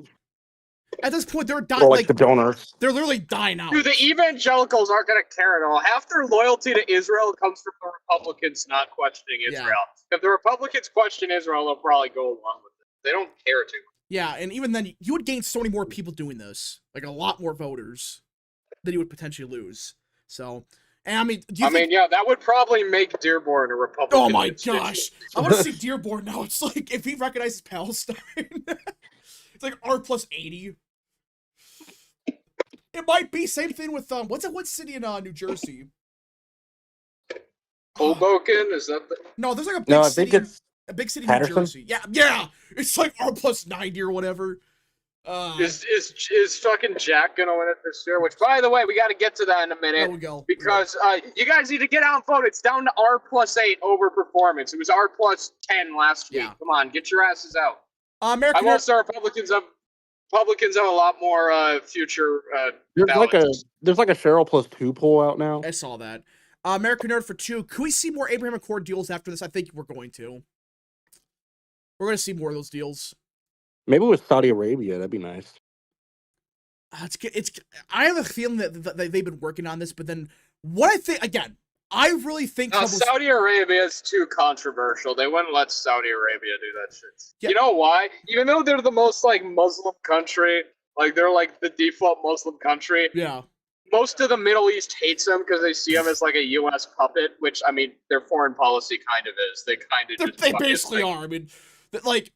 At this point, they're dying.
Or like the donors.
They're literally dying out.
Dude, the evangelicals aren't going to care at all. Half their loyalty to Israel comes from the Republicans not questioning Israel. Yeah. If the Republicans question Israel, they'll probably go along with it. They don't care to.
Yeah, and even then, you would gain so many more people doing this. Like, a lot more voters that you would potentially lose. So, and I mean,
yeah, that would probably make Dearborn a Republican.
Oh my gosh. I want to see Dearborn now. It's like, if he recognizes Palestine, it's like R plus 80. It might be same thing with what city in New Jersey?
Hoboken? Is that the...
No, there's like a big
no, I
city.
think it's
a big city
Patterson?
in New Jersey. Yeah. It's like R plus 90 or whatever.
Is fucking Jack gonna win it this year? Which, by the way, we got to get to that in a minute.
There we go.
Because you guys need to get out and vote. It's down to R+8 over performance. It was R+10 last week. Come on, get your asses out. I will say Republicans have a lot more future.
There's like a Cheryl +2 poll out now.
I saw that. American Nerd for 2. Can we see more Abraham Accord deals after this? I think we're going to. We're going to see more of those deals.
Maybe with Saudi Arabia, that'd be nice.
I have a feeling that they've been working on this, but then what I think, again, I really think...
Saudi Arabia is too controversial. They wouldn't let Saudi Arabia do that shit. Yeah. You know why? Even though they're the most, like, Muslim country, like, they're, like, the default Muslim country.
Yeah.
Most of the Middle East hates them because they see them as, like, a U.S. puppet, which, I mean, their foreign policy kind of is. They kind of just...
They basically are. I mean, like...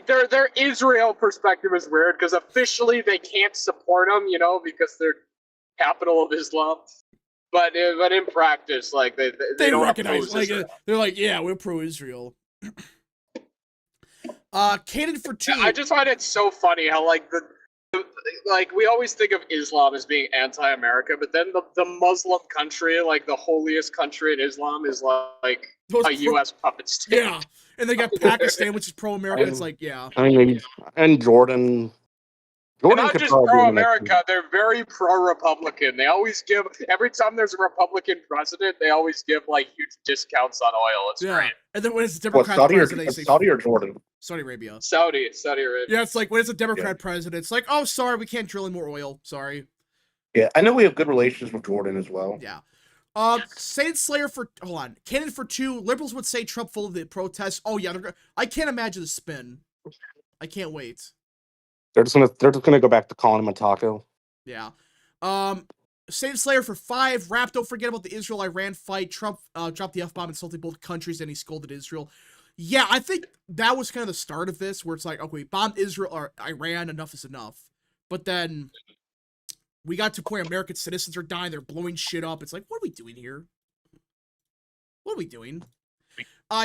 their Israel perspective is weird because officially they can't support them, because they're capital of Islam. But in practice, like they don't recognize.
Like they're like, yeah, we're pro-Israel. Canon for 2.
I just find it so funny how like we always think of Islam as being anti-America, but then the Muslim country, like the holiest country in Islam, is like a U.S. puppet state.
Yeah, and they got Pakistan, which is pro-America. It's like, yeah.
I mean, and Jordan.
Jordan not just pro-America, they're very pro-Republican. They always give, every time there's a Republican president, they always give, like, huge discounts on oil. It's great.
And then when it's a Democrat president,
Saudi or Jordan?
Saudi Arabia.
Saudi Arabia.
Yeah, it's like, when it's a Democrat president, it's like, oh, sorry, we can't drill in more oil. Sorry.
Yeah, I know we have good relations with Jordan as well.
Yeah. Saint Slayer for, hold on, Canon for 2, liberals would say Trump full of the protests. Oh, yeah, I can't imagine the spin. I can't wait.
They're just gonna go back to calling him a taco.
Yeah. Saint Slayer for 5. Rap, don't forget about the Israel-Iran fight. Trump dropped the F-bomb, insulting both countries, and he scolded Israel. Yeah, I think that was kind of the start of this, where it's like, okay, we bombed Israel or Iran, enough is enough. But then we got to a point American citizens are dying, they're blowing shit up. It's like, what are we doing here? What are we doing?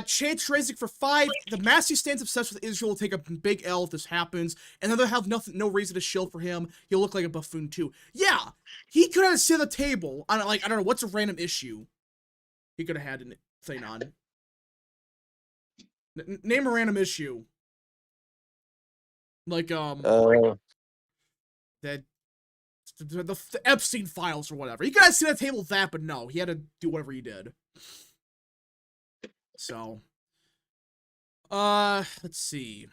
Chance Razik for 5. The Massey stands obsessed with Israel will take a big L if this happens, and then they'll have no reason to shill for him. He'll look like a buffoon too. Yeah, he could have sit at the table on, like, I don't know, what's a random issue he could have had a thing on. Name a random issue. Like, the Epstein files or whatever. He could have sit at the table with that, but no, he had to do whatever he did. So, let's see.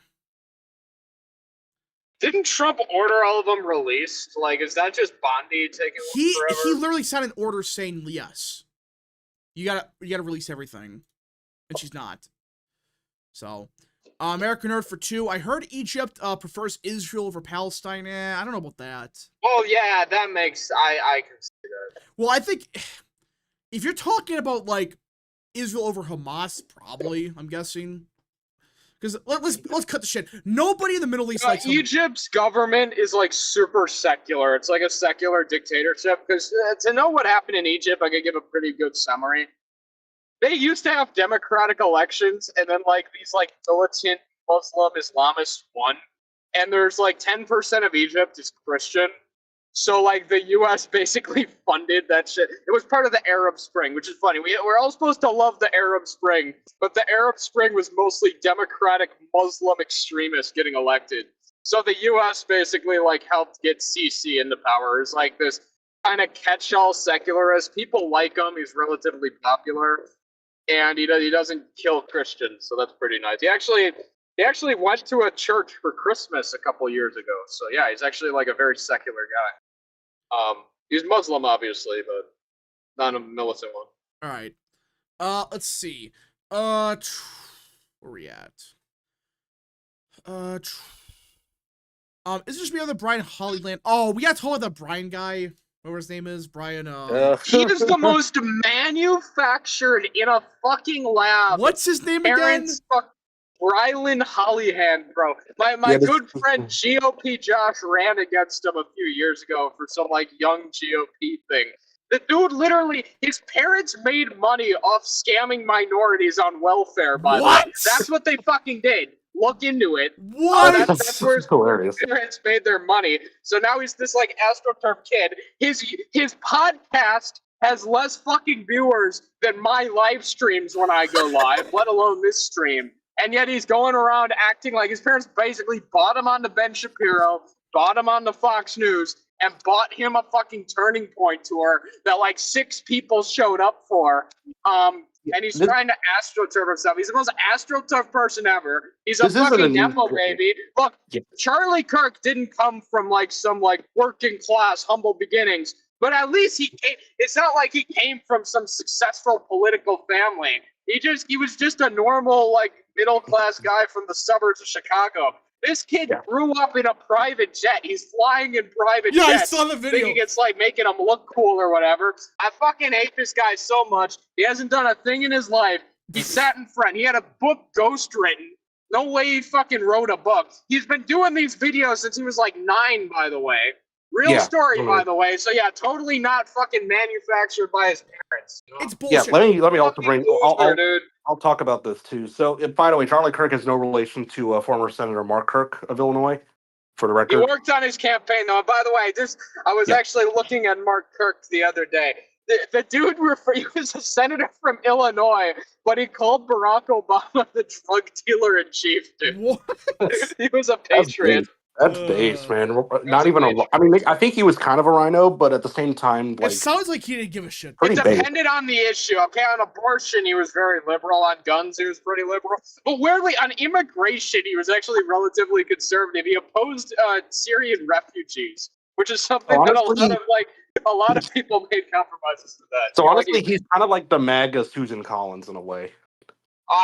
Didn't Trump order all of them released? Like, is that just Bondi taking forever?
He literally signed an order saying yes. You gotta release everything, and she's not. So, American Nerd for 2. I heard Egypt prefers Israel over Palestine. I don't know about that.
Well, yeah, that makes I can see that.
Well, I think if you're talking about like Israel over Hamas, probably, I'm guessing. Because let's cut the shit. Nobody in the Middle East likes
Egypt's government is like super secular. It's like a secular dictatorship. Because to know what happened in Egypt, I could give a pretty good summary. They used to have democratic elections, and then like these like militant Muslim Islamists won. And there's like 10% of Egypt is Christian. So, like, the U.S. basically funded that shit. It was part of the Arab Spring, which is funny. We're all supposed to love the Arab Spring, but the Arab Spring was mostly democratic Muslim extremists getting elected. So the U.S. basically, like, helped get Sisi into power. It's like this kind of catch-all secularist. People like him. He's relatively popular. and he doesn't kill Christians, so that's pretty nice. He actually went to a church for Christmas a couple years ago. So yeah, he's actually like a very secular guy. He's Muslim, obviously, but not a militant one.
All right. Let's see. Where we at? Is it just me on the Brian Hollyland? Oh, we got to talk about the Brian guy. Whatever his name is, Brian.
He is the most manufactured in a fucking lab.
What's his name again?
Rylan Hollyhand, bro. My good friend GOP Josh ran against him a few years ago for some like young GOP thing. The dude literally, his parents made money off scamming minorities on welfare, by the way. That's what they fucking did. Look into it.
What?
That's where his parents made their money. So now he's this like AstroTurf kid. His podcast has less fucking viewers than my live streams when I go live, let alone this stream. And yet he's going around acting like his parents basically bought him on the Ben Shapiro, bought him on the Fox News, and bought him a fucking Turning Point tour that like 6 people showed up for. And he's trying to AstroTurf himself. He's the most AstroTurf person ever. He's a fucking Nepo baby. Look, Charlie Kirk didn't come from like some like working class, humble beginnings. But at least he came. It's not like he came from some successful political family. He was just a normal, like, middle class guy from the suburbs of Chicago. This kid grew up in a private jet. He's flying in private jets.
Yeah, I saw the video.
Thinking it's like making him look cool or whatever. I fucking hate this guy so much. He hasn't done a thing in his life. He sat in front. He had a book ghostwritten. No way he fucking wrote a book. He's been doing these videos since he was like 9, by the way. Real story, by the way. So yeah, totally not fucking manufactured by his parents. You know?
It's bullshit.
Yeah, let me also bring. I'll talk about this too. So, by the way, Charlie Kirk has no relation to former Senator Mark Kirk of Illinois. For the record,
he worked on his campaign though. And by the way, I was actually looking at Mark Kirk the other day. The dude he was a senator from Illinois, but he called Barack Obama the drug dealer in chief, dude.
What?
He was a patriot.
That's base, man. Not even a. I mean, I think he was kind of a rhino, but at the same time, like,
it sounds like he didn't give a shit.
It depended on the issue. Okay, on abortion, he was very liberal. On guns, he was pretty liberal. But weirdly, on immigration, he was actually relatively conservative. He opposed Syrian refugees, which is something that a lot of people made compromises to that.
So honestly, he's kind of like the MAGA Susan Collins in a way.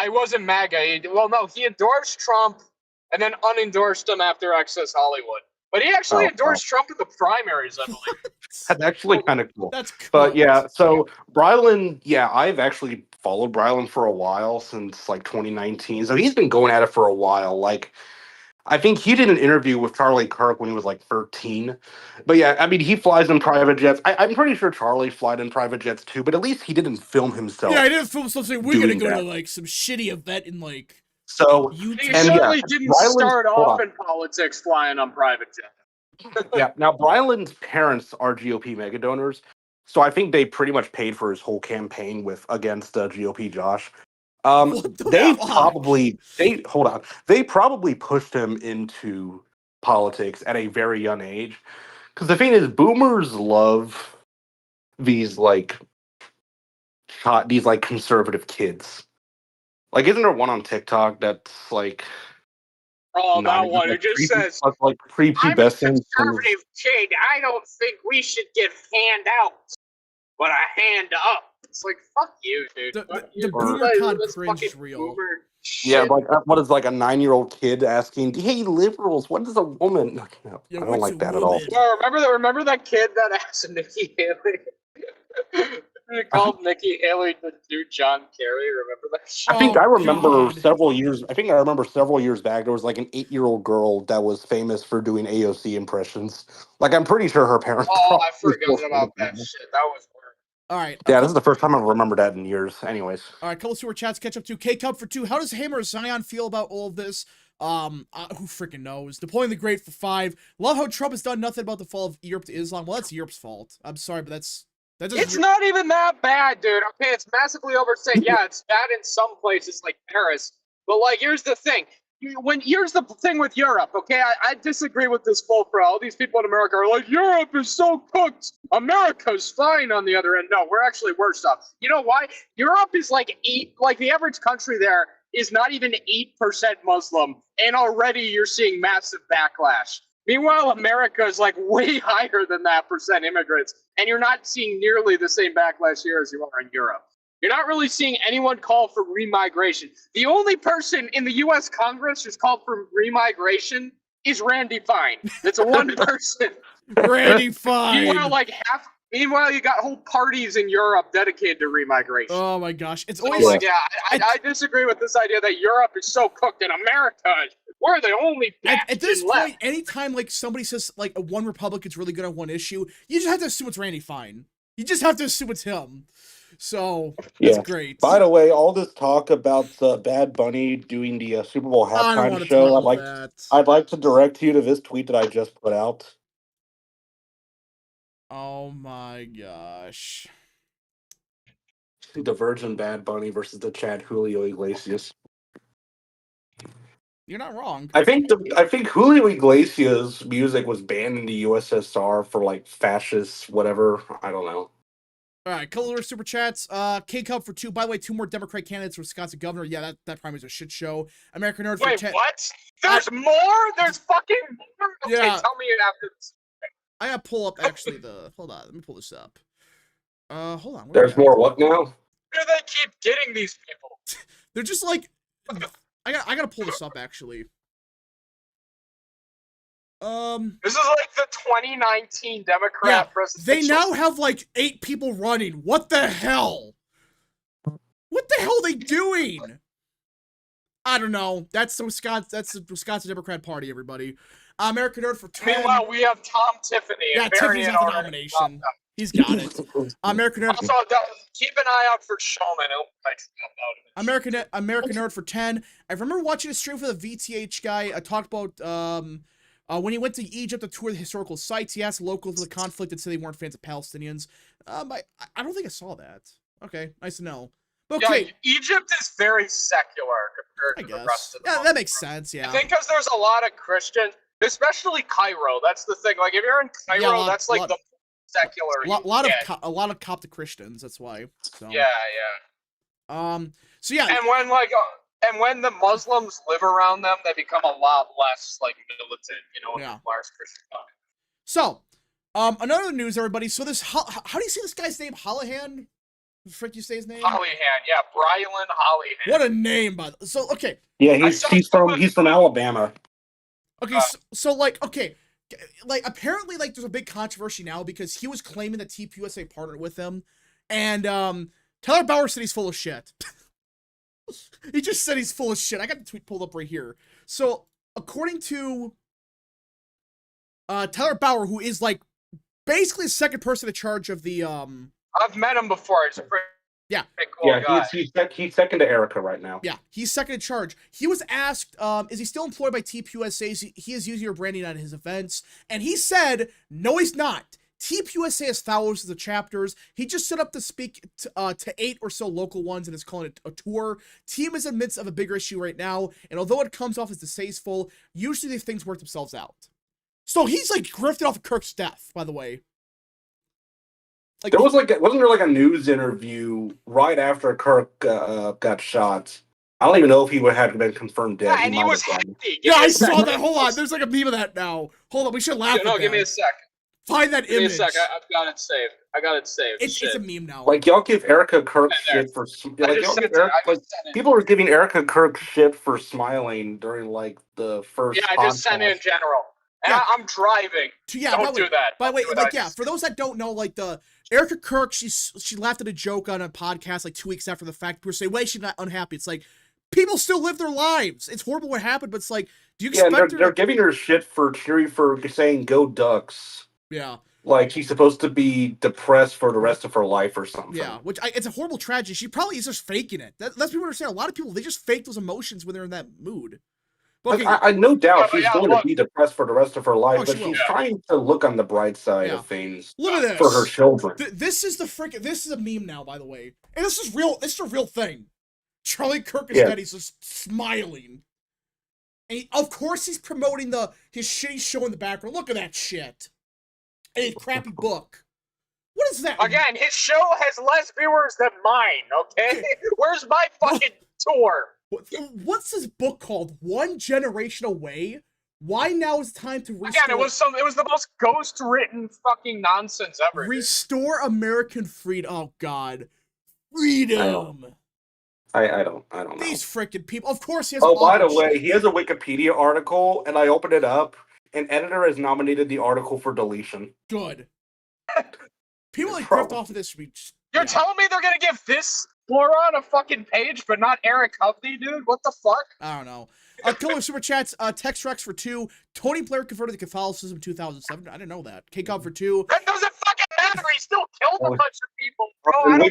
He wasn't MAGA. He endorsed Trump. And then unendorsed him after Access Hollywood. But he actually endorsed Trump in the primaries, I believe.
That's actually kind of cool.
That's cool.
But yeah, so Brylan, I've actually followed Brylan for a while, since like 2019. So he's been going at it for a while. Like, I think he did an interview with Charlie Kirk when he was like 13. But yeah, I mean, he flies in private jets. I'm pretty sure Charlie flied in private jets too, but at least he didn't film himself.
Yeah, he didn't film something. We're going to go to like some shitty event in like...
So
he surely didn't start off in politics flying on private jet.
Yeah. Now Brylan's parents are GOP mega donors, so I think they pretty much paid for his whole campaign against GOP Josh. They probably pushed him into politics at a very young age, because the thing is, boomers love these conservative kids. Like, isn't there one on TikTok that's like...
Oh, that one who just says,
like, prepubescent.
I'm a conservative kid. I don't think we should give handouts, but a hand up. It's like, fuck you, dude.
The boomer cringe is real.
Yeah, like, what is like a 9-year-old kid asking, hey, liberals, what is a woman? No, I don't like that at all.
Well, remember that kid that asked Nikki Haley? He called Nikki Haley to do John Kerry. Remember that shit?
I think I remember several years back, there was like an 8-year-old girl that was famous for doing AOC impressions. Like, I'm pretty sure her parents...
Oh, I forgot about that shit. That was weird.
All right.
Yeah, this is the first time I've remembered that in years. Anyways.
All right, couple super chats catch up to. K-Cup for 2. How does Hammer Zion feel about all of this? Who freaking knows? Deploying the Great for 5. Love how Trump has done nothing about the fall of Europe to Islam. Well, that's Europe's fault. I'm sorry, but it's
not even that bad, dude. Okay, it's massively overstated. Yeah, it's bad in some places like Paris. But, like, here's the thing. here's the thing with Europe, okay? I disagree with this full for all these people in America are like, Europe is so cooked. America's fine on the other end. No, we're actually worse off. You know why? Europe is like the average country there is not even 8% Muslim, and already you're seeing massive backlash. Meanwhile, America is like way higher than that percent immigrants, and you're not seeing nearly the same backlash here as you are in Europe. You're not really seeing anyone call for remigration. The only person in the U.S. Congress who's called for remigration is Randy Fine. That's a one person.
Randy Fine.
Meanwhile, you got whole parties in Europe dedicated to remigration.
Oh my gosh, it's
So,
always
I disagree with this idea that Europe is so cooked and America, we're the only
at this
left.
point. Anytime like somebody says like one Republican's really good on one issue, you just have to assume it's Randy Fine. You just have to assume it's him. So that's great.
By the way, all this talk about Bad Bunny doing the Super Bowl halftime show, I'd like to direct you to this tweet that I just put out.
Oh my gosh.
The Virgin Bad Bunny versus the Chad Julio Iglesias.
You're not wrong.
I think Julio Iglesias' music was banned in the USSR for like fascist whatever. I don't know.
All right, color super chats. K-Cup for 2. By the way, 2 more Democrat candidates for Wisconsin governor. Yeah, that primary is a shit show. American Nerd for 10.
Wait, what? There's more? There's fucking more? Okay,
yeah.
Tell me after this.
I gotta pull up actually hold on, let me pull this up. Hold on.
There's more what now?
Where do they keep getting these people?
They're just like, I gotta pull this up actually.
This is like the 2019 Democrat presidential.
They now have like 8 people running. What the hell? What the hell are they doing? I don't know. That's the Wisconsin Democrat Party, everybody. American Nerd for 10.
Meanwhile, we have Tom Tiffany.
Yeah, Tiffany's got the nomination. He's got it. American Nerd.
Also, keep an eye out for Showman.
American Nerd for 10. I remember watching a stream for the VTH guy. I talked about when he went to Egypt to tour the historical sites. He asked locals of the conflict and said they weren't fans of Palestinians. I don't think I saw that. Okay, nice to know. Okay.
Yeah, Egypt is very secular compared to the rest of the world.
That makes sense, yeah.
I think because there's a lot of Christians, especially Cairo. That's the thing. Like, if you're in Cairo, that's like the secular.
A lot of Coptic Christians, that's why. So.
Yeah.
So yeah.
And when the Muslims live around them, they become a lot less like militant, requires Christian talk.
So, another news, everybody. So this, how do you say this guy's name? Holohan? The frick you say his name?
Holohan, yeah, Brylan Holohan.
What a name, by the. So okay.
Yeah, he's from Alabama.
Okay, so like apparently like there's a big controversy now because he was claiming that TPUSA partnered with him, and Tyler Bauer said he's full of shit. He just said he's full of shit. I got the tweet pulled up right here. So according to Tyler Bauer, who is like basically the second person in charge of the
I've met him before. He's a pretty cool guy.
He's second to Erica right now.
Yeah, he's second in charge. He was asked, is he still employed by TPUSA? He is using your branding at his events. And he said, no, he's not. TPUSA has thousands of chapters. He just set up to speak to 8 or so local ones and is calling it a tour. Team is in the midst of a bigger issue right now. And although it comes off as distasteful, usually these things work themselves out. So he's like grifted off of Kirk's death, by the way. Like,
there was wasn't there like a news interview right after Kirk got shot? I don't even know if he had been confirmed dead.
Yeah, and he was happy.
Yeah, I saw that. Hold on, there's like a meme of that now. Hold on, we should laugh.
No, give me a sec.
Find that image.
Give me a sec. I've got it saved.
It's a meme now.
Like y'all give Erica Kirk shit for people are giving Erica Kirk shit for smiling during like the first.
Yeah, I just sent it in general. And I'm driving. Don't do that.
By the way, for those that don't know, like Erica Kirk, she laughed at a joke on a podcast like 2 weeks after the fact. People say, "Wait, she's not unhappy." It's like people still live their lives. It's horrible what happened, but it's like, do you expect her?
They're giving her shit for saying "Go Ducks."
Yeah.
Like she's supposed to be depressed for the rest of her life or something.
Yeah, it's a horrible tragedy. She probably is just faking it. Let's people understand. A lot of people, they just fake those emotions when they're in that mood.
But okay. I no doubt she's going to be depressed for the rest of her life, but she's trying to look on the bright side of things.
Look at this
for her children.
This is a meme now, by the way, and this is real. This is a real thing. Charlie Kirk is dead. He's just smiling. And of course he's promoting his shitty show in the background. Look at that shit. And his crappy book. What is that?
Again, his show has less viewers than mine, okay? Where's my fucking tour?
What's this book called? One Generation Away? Why now is time to restore...
Again, it was the most ghost-written fucking nonsense ever.
Restore American freedom. Oh, God. Freedom.
I don't know.
These freaking people. Of course he has...
Oh, by the way, he has a Wikipedia article, and I opened it up. An editor has nominated the article for deletion.
Good. People like grift off of this speech.
You're telling me they're gonna give this moron a fucking page, but not Eric Hovey, dude? What the fuck?
I don't know. A couple of super chats. Text Rex for 2. Tony Blair converted to Catholicism in 2007. I didn't know that. K-Cobb for 2.
That doesn't fucking matter. He still killed a bunch of people, bro.
And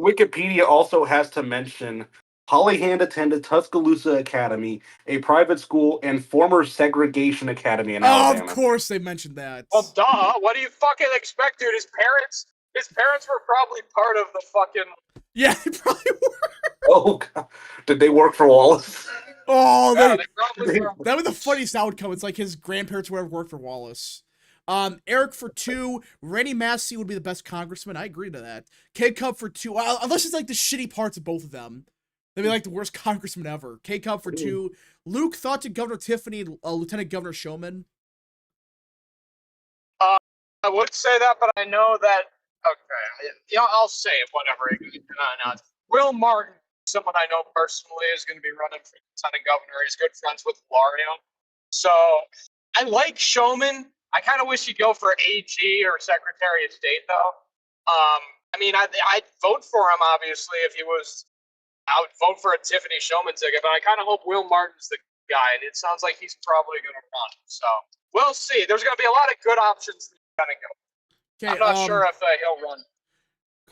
Wikipedia also has to mention Hollyhand attended Tuscaloosa Academy, a private school, and former segregation academy in Alabama.
Of course they mentioned that.
Well, duh. What do you fucking expect, dude? His parents were probably part of the fucking...
Yeah, they probably were.
Oh, God. Did they work for Wallace?
Oh,
yeah, they probably were.
That was the funniest outcome. It's like his grandparents would have worked for Wallace. Eric for 2. Randy Massey would be the best congressman. I agree to that. K-Cup for 2. Unless it's like the shitty parts of both of them. They'd be like the worst congressman ever. K-Cup for 2. Luke, thought to Governor Tiffany, Lieutenant Governor Showman.
I would say that, but I know that... Okay, yeah, I'll say it, whatever. Will Martin, someone I know personally, is going to be running for lieutenant governor. He's good friends with Lario. So, I like Showman. I kind of wish he'd go for AG or Secretary of State, though. I mean, I'd vote for him, obviously, if he was... I would vote for a Tiffany Showman ticket, but I kind of hope Will Martin's the guy, and it sounds like he's probably going to run. So, we'll see. There's going to be a lot of good options to kind of go.
Okay,
I'm not sure if he'll run.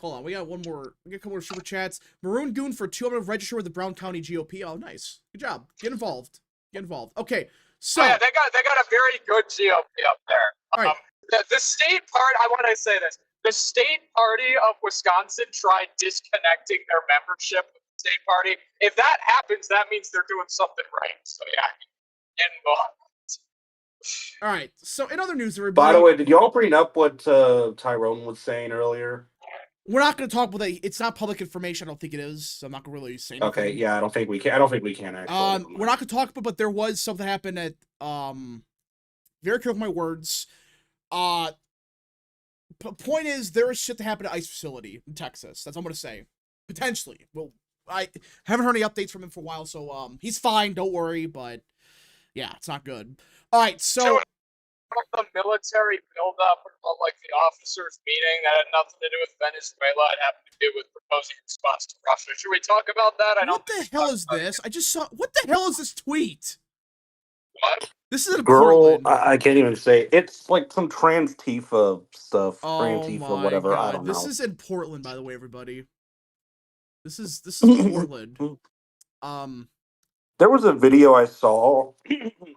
Hold on, we got one more. We got a couple more super chats. Maroon Goon for 2. I'm going to register with the Brown County GOP. Oh, nice. Good job. Get involved. Get involved. Okay, so...
Oh, yeah, they got a very good GOP up there.
All right.
The state part, I want to say this. The state party of Wisconsin tried disconnecting their membership with the state party. If that happens, that means they're doing something right. So, yeah, get involved.
All right, so in other news, everybody...
By the way, did y'all bring up what Tyrone was saying earlier?
We're not going to talk about that. It's not public information. I don't think it is. So I'm not going to really say anything.
Okay, yeah, I don't think we can actually.
We're not going to talk about, but there was something happened at... Very careful with my words. Point is, there is shit to happen at ICE facility in Texas. That's what I'm going to say. Potentially. Well, I haven't heard any updates from him for a while, so he's fine. Don't worry, but yeah, it's not good. All right, so...
The military buildup about like the officers meeting that had nothing to do with Venezuela. It happened to do with proposing a response to Russia. Should we talk about that?
What the hell is this? I just saw... What the hell is this tweet?
What?
This is a
girl. I can't even say. It's like some trans Tifa stuff.
Oh
trans Tifa,
my
whatever.
God.
I don't know.
This is in Portland, by the way, everybody. This is Portland.
There was a video I saw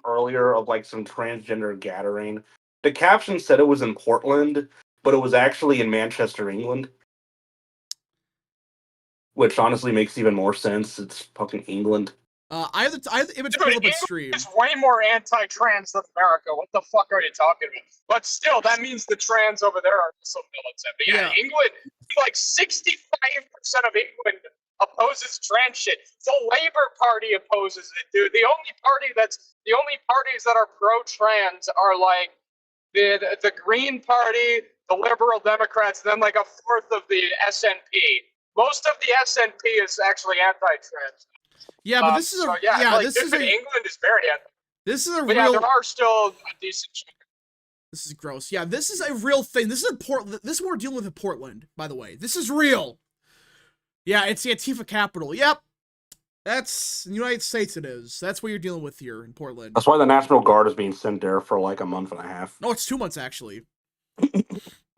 earlier of like some transgender gathering. The caption said it was in Portland, but it was actually in Manchester, England. Which honestly makes even more sense. It's fucking England.
I have the image pulled up at stream.
It's way more anti-trans than America. What the fuck are you talking about? But still, that means the trans over there are also militant. But yeah, England, like 65% of England opposes trans shit. The Labour Party opposes it, dude. The only parties that are pro-trans are like the Green Party, the Liberal Democrats, and then like a fourth of the SNP. Most of the SNP is actually anti-trans.
Yeah, but this is a
England is very anti.
This is a
but
real.
Yeah, there are still a decent.
This is gross. Yeah, this is a real thing. This is in Portland. This is what we're dealing with in Portland, by the way. This is real. Yeah, it's the Antifa capital. Yep. That's in the United States it is. That's what you're dealing with here in Portland.
That's why the National Guard is being sent there for like a month and a half.
No, it's 2 months actually.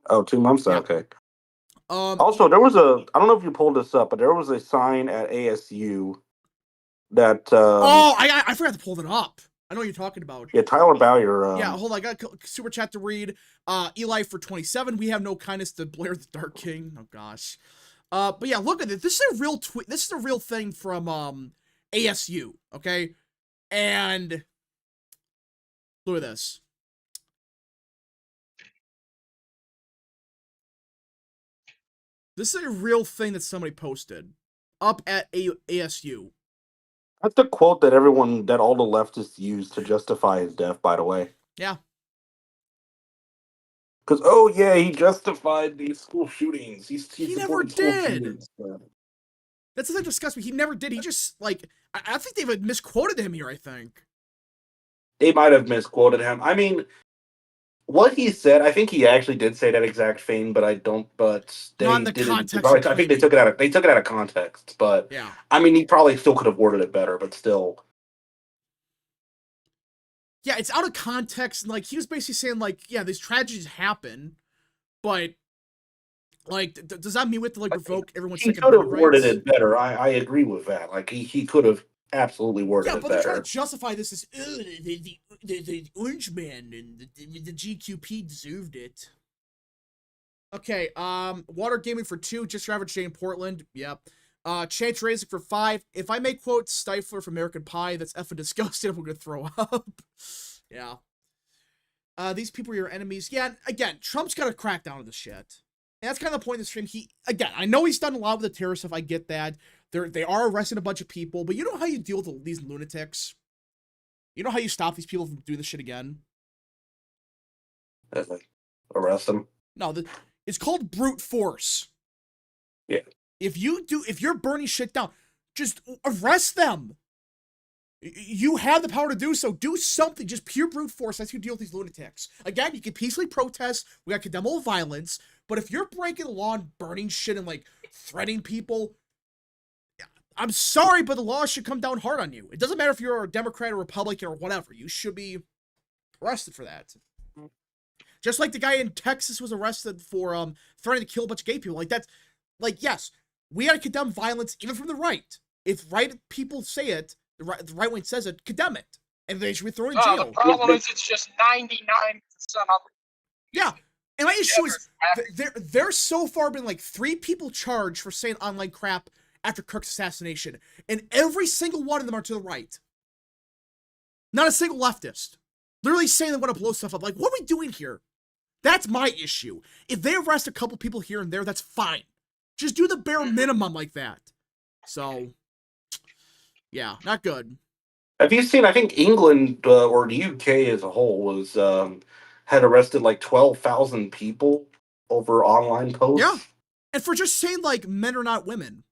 Oh, 2 months?
Yeah.
Okay.
Also,
there was I don't know if you pulled this up, but there was a sign at ASU that...
I forgot to pull it up. I know what you're talking about.
Yeah, Tyler Bowyer...
yeah, hold on. I got a super chat to read. Eli for 27. We have no kindness to Blair the Dark King. Oh, gosh. But yeah, look at it. This is a real tweet. This is a real thing from ASU, okay? And look at this. This is a real thing that somebody posted up at ASU.
That's the quote that all the leftists use to justify his death, by the way.
Yeah.
Because, oh yeah, he justified these school shootings. He
never
supported school
did.
shootings.
That's the thing that disgusts me. He never did. He just, like, I think they've misquoted him here, I think.
They might have misquoted him. I mean, what he said, I think he actually did say that exact thing, but I don't. But they
Not in the
didn't.
context
I think they took it out of context. But
yeah,
I mean, he probably still could have worded it better. But still,
yeah, it's out of context. And, like, he was basically saying, like, yeah, these tragedies happen, but like, does that mean we have to, like, revoke everyone's
he
second
could have
amendment
worded
rights?
it better. I agree with that. Like he could have absolutely worded
Yeah,
it
but they're trying
better.
to justify this as the Orange Man and the GQP deserved it. Okay, Water Gaming for 2, just your average day in Portland. Yep. Chance Raising for 5. If I may quote Stifler from American Pie, that's effing disgusting. I'm gonna throw up. Yeah. These people are your enemies. Yeah, again, Trump's got to crack down on this shit. And that's kind of the point of the stream. I know he's done a lot with the terrorist stuff. I get that. They are arresting a bunch of people, but you know how you deal with these lunatics? You know how you stop these people from doing this shit again?
Arrest them.
No, it's called brute force.
Yeah.
If you're burning shit down, just arrest them. You have the power to do so. Do something. Just pure brute force. That's how you deal with these lunatics. Again, you can peacefully protest. We got to condemn all violence. But if you're breaking the law and burning shit and, like, threatening people, I'm sorry, but the law should come down hard on you. It doesn't matter if you're a Democrat or Republican or whatever. You should be arrested for that. Just like the guy in Texas was arrested for threatening to kill a bunch of gay people. Like, that's, like, yes, we gotta condemn violence even from the right. If right people say it, the right wing says it, condemn it. And they should be thrown in jail.
The problem is it's just 99% of it.
Yeah. And my issue is, there's so far been, like, 3 people charged for saying online crap after Kirk's assassination. And every single one of them are to the right. Not a single leftist. Literally saying they want to blow stuff up. Like, what are we doing here? That's my issue. If they arrest a couple people here and there, that's fine. Just do the bare minimum like that. So, yeah, not good.
Have you seen? I think England or the UK as a whole was had arrested like 12,000 people over online posts.
Yeah, and for just saying, like, men are not women.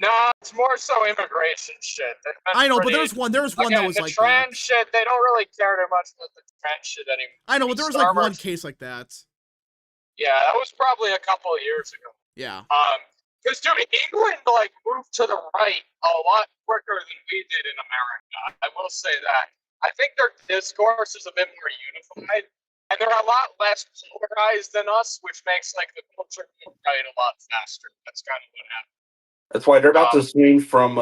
No, it's more so immigration shit.
I know, but there was one that was
the
like
trans shit. They don't really care too much about the trans shit anymore.
I know, but there was like one case like that.
Yeah, that was probably a couple of years ago.
Yeah.
Because dude, England like moved to the right a lot quicker than we did in America. I will say that. I think their discourse is a bit more unified, and they're a lot less polarized than us, which makes like the culture move right a lot faster. That's kind of what happened.
That's why they're about to swing from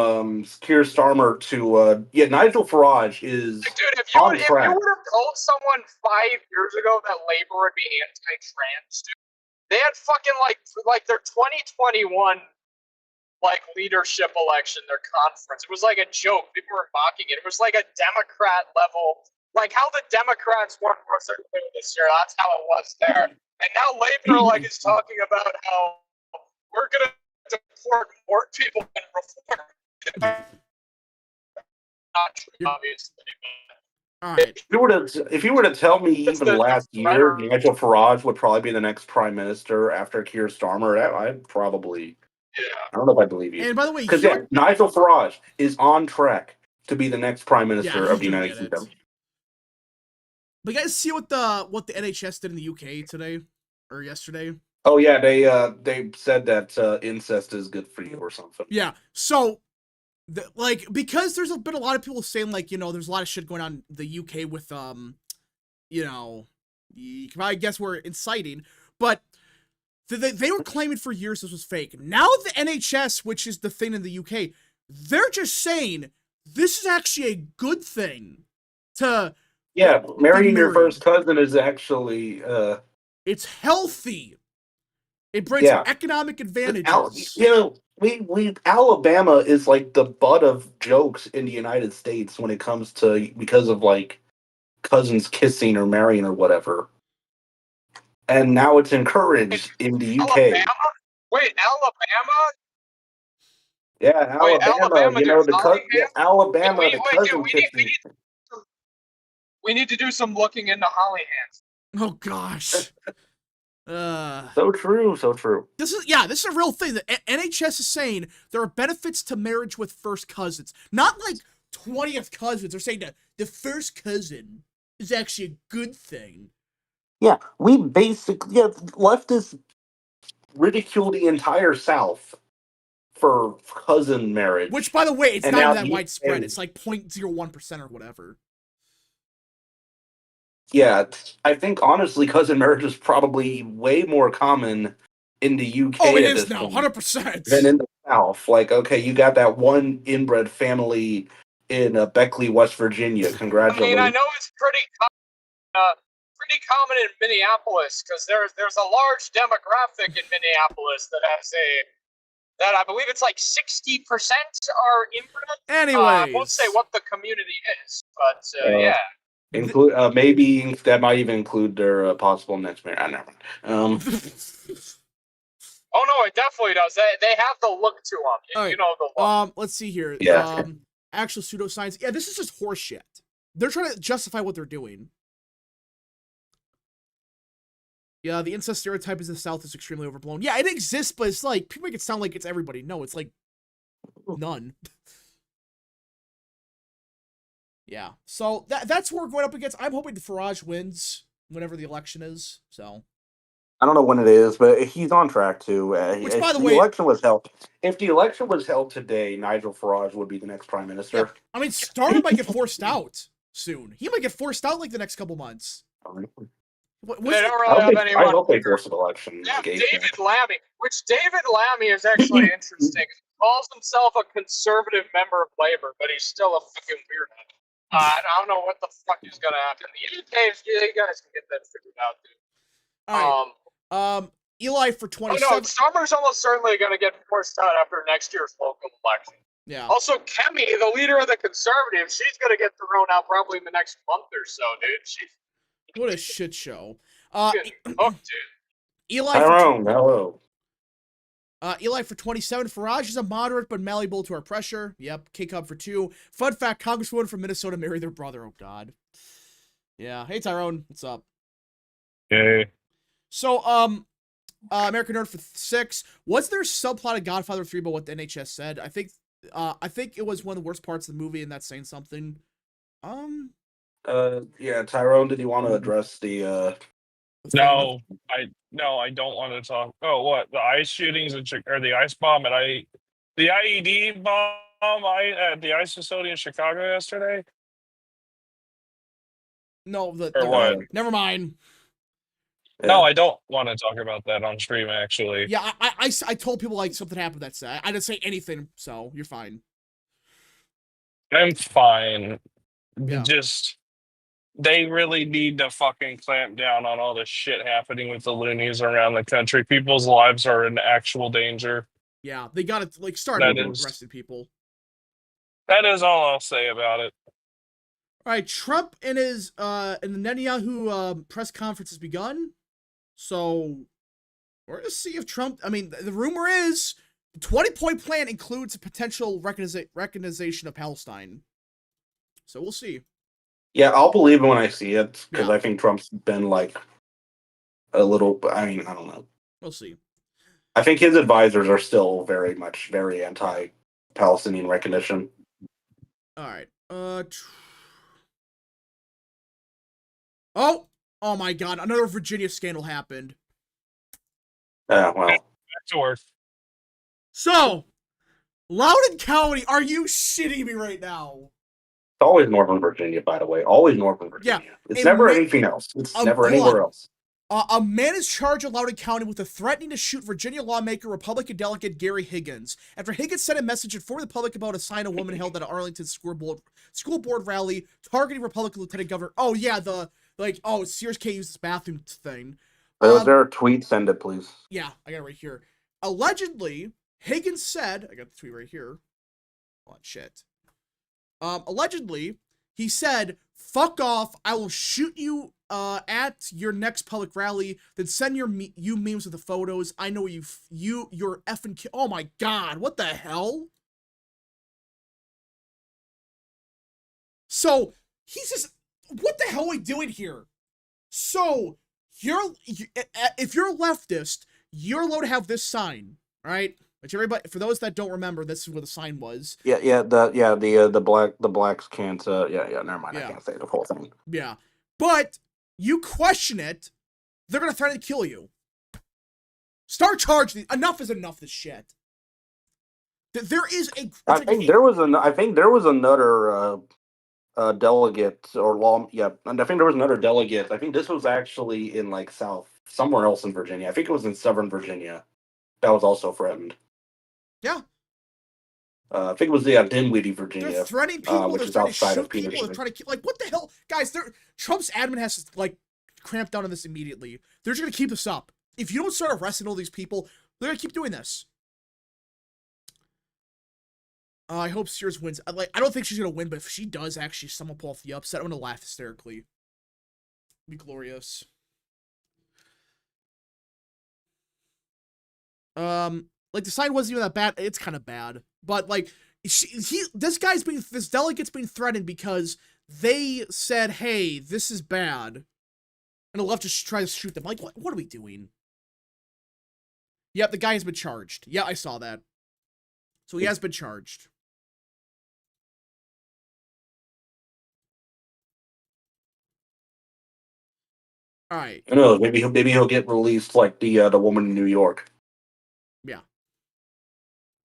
Keir Starmer to Nigel Farage is
dude, if
on
you
track.
would have told someone 5 years ago that Labor would be anti-trans, dude, they had fucking like their 2021 like leadership election, their conference. It was like a joke. People were mocking it. It was like a Democrat level, like how the Democrats weren't this year. That's how it was there. And now Labor like is talking about how we're gonna deport more people than reform. Not true, obviously.
All right.
If you were to tell me even last year Nigel Farage would probably be the next prime minister after Keir Starmer, I'd probably.
Yeah.
I don't know if I believe you.
And by the way,
because Nigel Farage is on track to be the next prime minister of the United Kingdom.
But you guys see what the NHS did in the UK today or yesterday?
Oh yeah, they said that incest is good for you or something.
Yeah. So, because there's been a lot of people saying, like, there's a lot of shit going on in the UK with you can probably guess we're inciting, but they were claiming for years this was fake. Now the NHS, which is the thing in the UK, they're just saying this is actually a good thing to.
Yeah, marrying your first cousin is actually
it's healthy. It brings economic advantages.
We Alabama is like the butt of jokes in the United States when it comes to because of like cousins kissing or marrying or whatever. And now it's encouraged in the UK.
Alabama? Wait, Alabama?
Yeah, Alabama.
Wait, Alabama,
you know Alabama,
wait,
the cousin kissing.
We need to do some looking into Holly hands.
Oh gosh.
So true, so true.
This is a real thing. The NHS is saying there are benefits to marriage with first cousins. Not like 20th cousins. They're saying that the first cousin is actually a good thing.
Yeah, we basically leftists ridicule the entire South for cousin marriage.
Which, by the way, it's not even that widespread. It's like 0.01% or whatever.
Yeah, I think honestly, cousin marriage is probably way more common in the UK.
Oh, it is now, 100%.
Than in the South. Like, okay, you got that one inbred family in Beckley, West Virginia. Congratulations.
I mean, I know it's pretty common in Minneapolis because there's a large demographic in Minneapolis that has that I believe it's like 60% are inbred.
Anyways,
I won't say what the community is, but yeah.
Include maybe that might even include their possible next marriage. Never mind.
Oh no, it definitely does. They have the look to them. You know the look.
Let's see here.
Yeah.
Actual pseudoscience. Yeah, this is just horseshit. They're trying to justify what they're doing. Yeah, the incest stereotype in the South is extremely overblown. Yeah, it exists, but it's like people make it sound like it's everybody. No, it's like none. Yeah, so that's what we're going up against. I'm hoping the Farage wins whenever the election is. So
I don't know when it is, but he's on track to.
Which, by the way,
election was held. If the election was held today, Nigel Farage would be the next prime minister.
Yeah. I mean, Starmer might get forced out soon. He might get forced out like the next couple months.
They don't really have anyone.
I hope they force an election.
Yeah, David Lammy, which David Lammy is actually interesting. He calls himself a conservative member of Labour, but he's still a fucking weirdo. I don't know what the fuck is gonna happen. The UK, you guys can get that figured out, dude.
All right. Eli for 27.
Oh no, Starmer's almost certainly gonna get forced out after next year's local election.
Yeah.
Also, Kemi, the leader of the Conservatives, she's gonna get thrown out probably in the next month or so, dude.
What a shit show.
Hooked, dude.
Eli for 27. Farage is a moderate but malleable to our pressure. Yep. K-Cub for 2. Fun fact, Congresswoman from Minnesota married their brother. Oh, God. Yeah. Hey, Tyrone. What's up?
Hey.
So, American Nerd for 6. Was there subplot of Godfather 3 about what the NHS said? I think it was one of the worst parts of the movie, and that's saying something.
Yeah, Tyrone, did you want to address the
No, I don't want to talk. Oh, what, the ICE shootings or the ICE bomb at the IED bomb at the ICE facility in Chicago yesterday?
No,
or what?
Never mind.
No, I don't want to talk about that on stream, actually.
Yeah, I told people like something happened that day. I didn't say anything, so you're fine.
I'm fine.
Yeah.
Just, they really need to fucking clamp down on all this shit happening with the loonies around the country. People's lives are in actual danger.
Yeah, they gotta start arresting people.
That is all I'll say about it.
All right, Trump and his and the Netanyahu press conference has begun. So we're gonna see if Trump. I mean, the rumor is the 20-point plan includes a potential recognition of Palestine. So we'll see.
Yeah, I'll believe it when I see it because I think Trump's been like a little. I mean, I don't know.
We'll see.
I think his advisors are still very anti-Palestinian recognition.
All right. Oh my God! Another Virginia scandal happened.
Well.
Back to work.
So, Loudoun County, are you shitting me right now?
It's always Northern Virginia, by the way. Always Northern Virginia.
Yeah,
it's never anything else. It's never anywhere else.
A man is charged in Loudoun County with threatening to shoot Virginia lawmaker Republican delegate Gary Higgins after Higgins sent a message informing the public about a sign a woman held at an Arlington school board rally targeting Republican Lieutenant Governor. Oh yeah, Sears K used this bathroom thing.
Is there a tweet? Send it, please.
Yeah, I got it right here. Allegedly, Higgins said, I got the tweet right here. Oh, shit. Allegedly, he said, "Fuck off, I will shoot you at your next public rally, then send you memes with the photos. I know you're effing oh my god, what the hell?" So, he's just, what the hell are we doing here? So, if you're a leftist, you're allowed to have this sign, right? Which everybody, for those that don't remember, this is what the sign was.
The blacks can't. Never mind.
Yeah.
I can't say the whole thing.
Yeah, but you question it, they're gonna threaten to kill you. Start charging. Enough is enough. This shit. There is a.
I think there was another delegate or law. Yeah, and I think there was another delegate. I think this was actually in like somewhere else in Virginia. I think it was in Southern Virginia. That was also threatened.
Yeah.
I think it was Dinwiddie, Virginia.
They're threatening people.
Which
They're
is
trying to
outside
shoot
of
people.
Peterson.
They're trying to like, what the hell, guys? Trump's admin has to like cramp down on this immediately. They're just gonna keep this up. If you don't start arresting all these people, they're gonna keep doing this. I hope Sears wins. I don't think she's gonna win, but if she does actually someone pull off the upset, I'm gonna laugh hysterically. Be glorious. Like the sign wasn't even that bad. It's kind of bad, but like this delegate's being threatened because they said, "Hey, this is bad," and the left just tries to shoot them. Like, what are we doing? Yep, the guy has been charged. Yeah, I saw that. So he has been charged. All right.
I know. Maybe he'll get released like the woman in New York.
Yeah.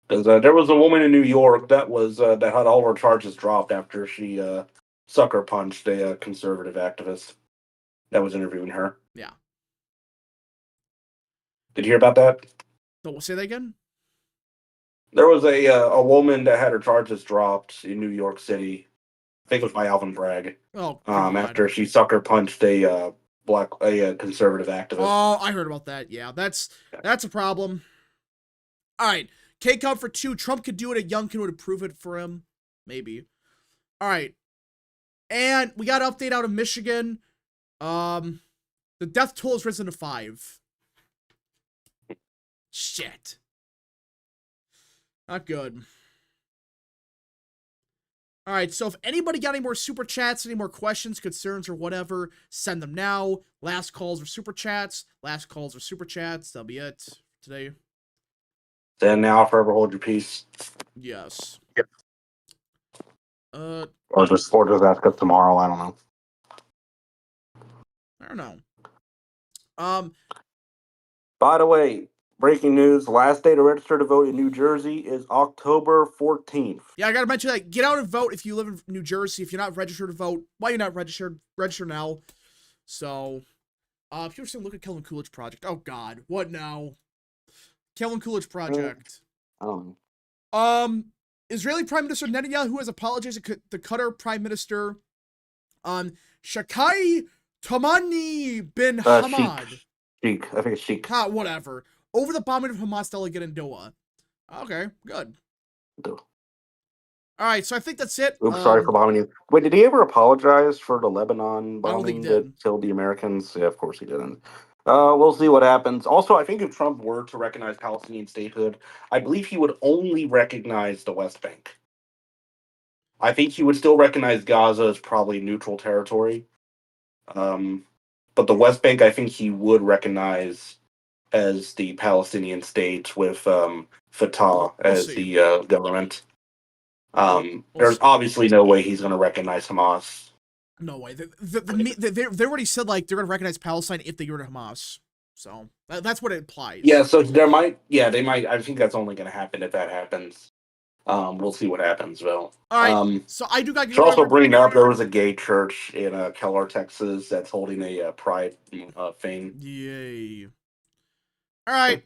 Because there was a woman in New York that had all her charges dropped after she sucker punched a conservative activist that was interviewing her.
Yeah.
Did you hear about that?
So say that again.
There was a woman that had her charges dropped in New York City. I think it was by Alvin Bragg.
Oh, God.
After she sucker punched a conservative activist.
Oh, I heard about that. Yeah, that's a problem. All right, K-Cup for 2. Trump could do it. A Young can would prove it for him, maybe. All right, and we got an update out of Michigan. The death toll has risen to 5. Shit, not good. All right, so if anybody got any more super chats, any more questions, concerns, or whatever, send them now. Last calls or super chats. Last calls or super chats. That'll be it today.
Then now, forever hold your peace.
Yes.
Yep.
Or
just ask us tomorrow. I don't know.
I don't know.
By the way, breaking news: last day to register to vote in New Jersey is October 14th.
Yeah, I gotta mention that. Get out and vote if you live in New Jersey. If you're not registered to vote, why you're not registered? Register now. So, if you're saying, look at Kelvin Coolidge Project. Oh God, what now? Kelvin Coolidge Project. Israeli Prime Minister Netanyahu has apologized to Qatar Prime Minister, Shakai Tamani bin Hamad.
Sheikh. I think it's Sheikh.
Whatever. Over the bombing of Hamas delegate in Doha. Okay, good. All right, so I think that's it.
Oops, sorry for bombing you. Wait, did he ever apologize for the Lebanon bombing
I don't think he did.
that killed the Americans? Yeah, of course he didn't. We'll see what happens. Also, I think if Trump were to recognize Palestinian statehood, I believe he would only recognize the West Bank. I think he would still recognize Gaza as probably neutral territory. But the West Bank, I think he would recognize as the Palestinian state with Fatah as the government. There's obviously no way he's going to recognize Hamas.
No way. They already said like they're going to recognize Palestine if they go to Hamas. So that's what it implies.
Yeah. So they might. I think that's only going to happen if that happens. We'll see what happens, though.
All right. So I do got.
Should also bring up there was a gay church in Keller, Texas, that's holding a pride thing.
Yay! All right.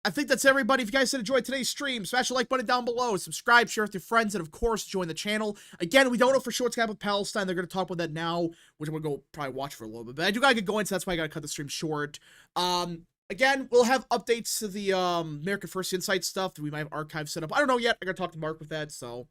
I think that's everybody. If you guys did enjoy today's stream, smash the like button down below, subscribe, share with your friends, and of course, join the channel. Again, we don't know for sure what's happening with Palestine. They're going to talk about that now, which I'm going to go probably watch for a little bit. But I do got to get going, so that's why I got to cut the stream short. Again, we'll have updates to the American First Insight stuff that we might have archive set up. I don't know yet. I got to talk to Mark with that, so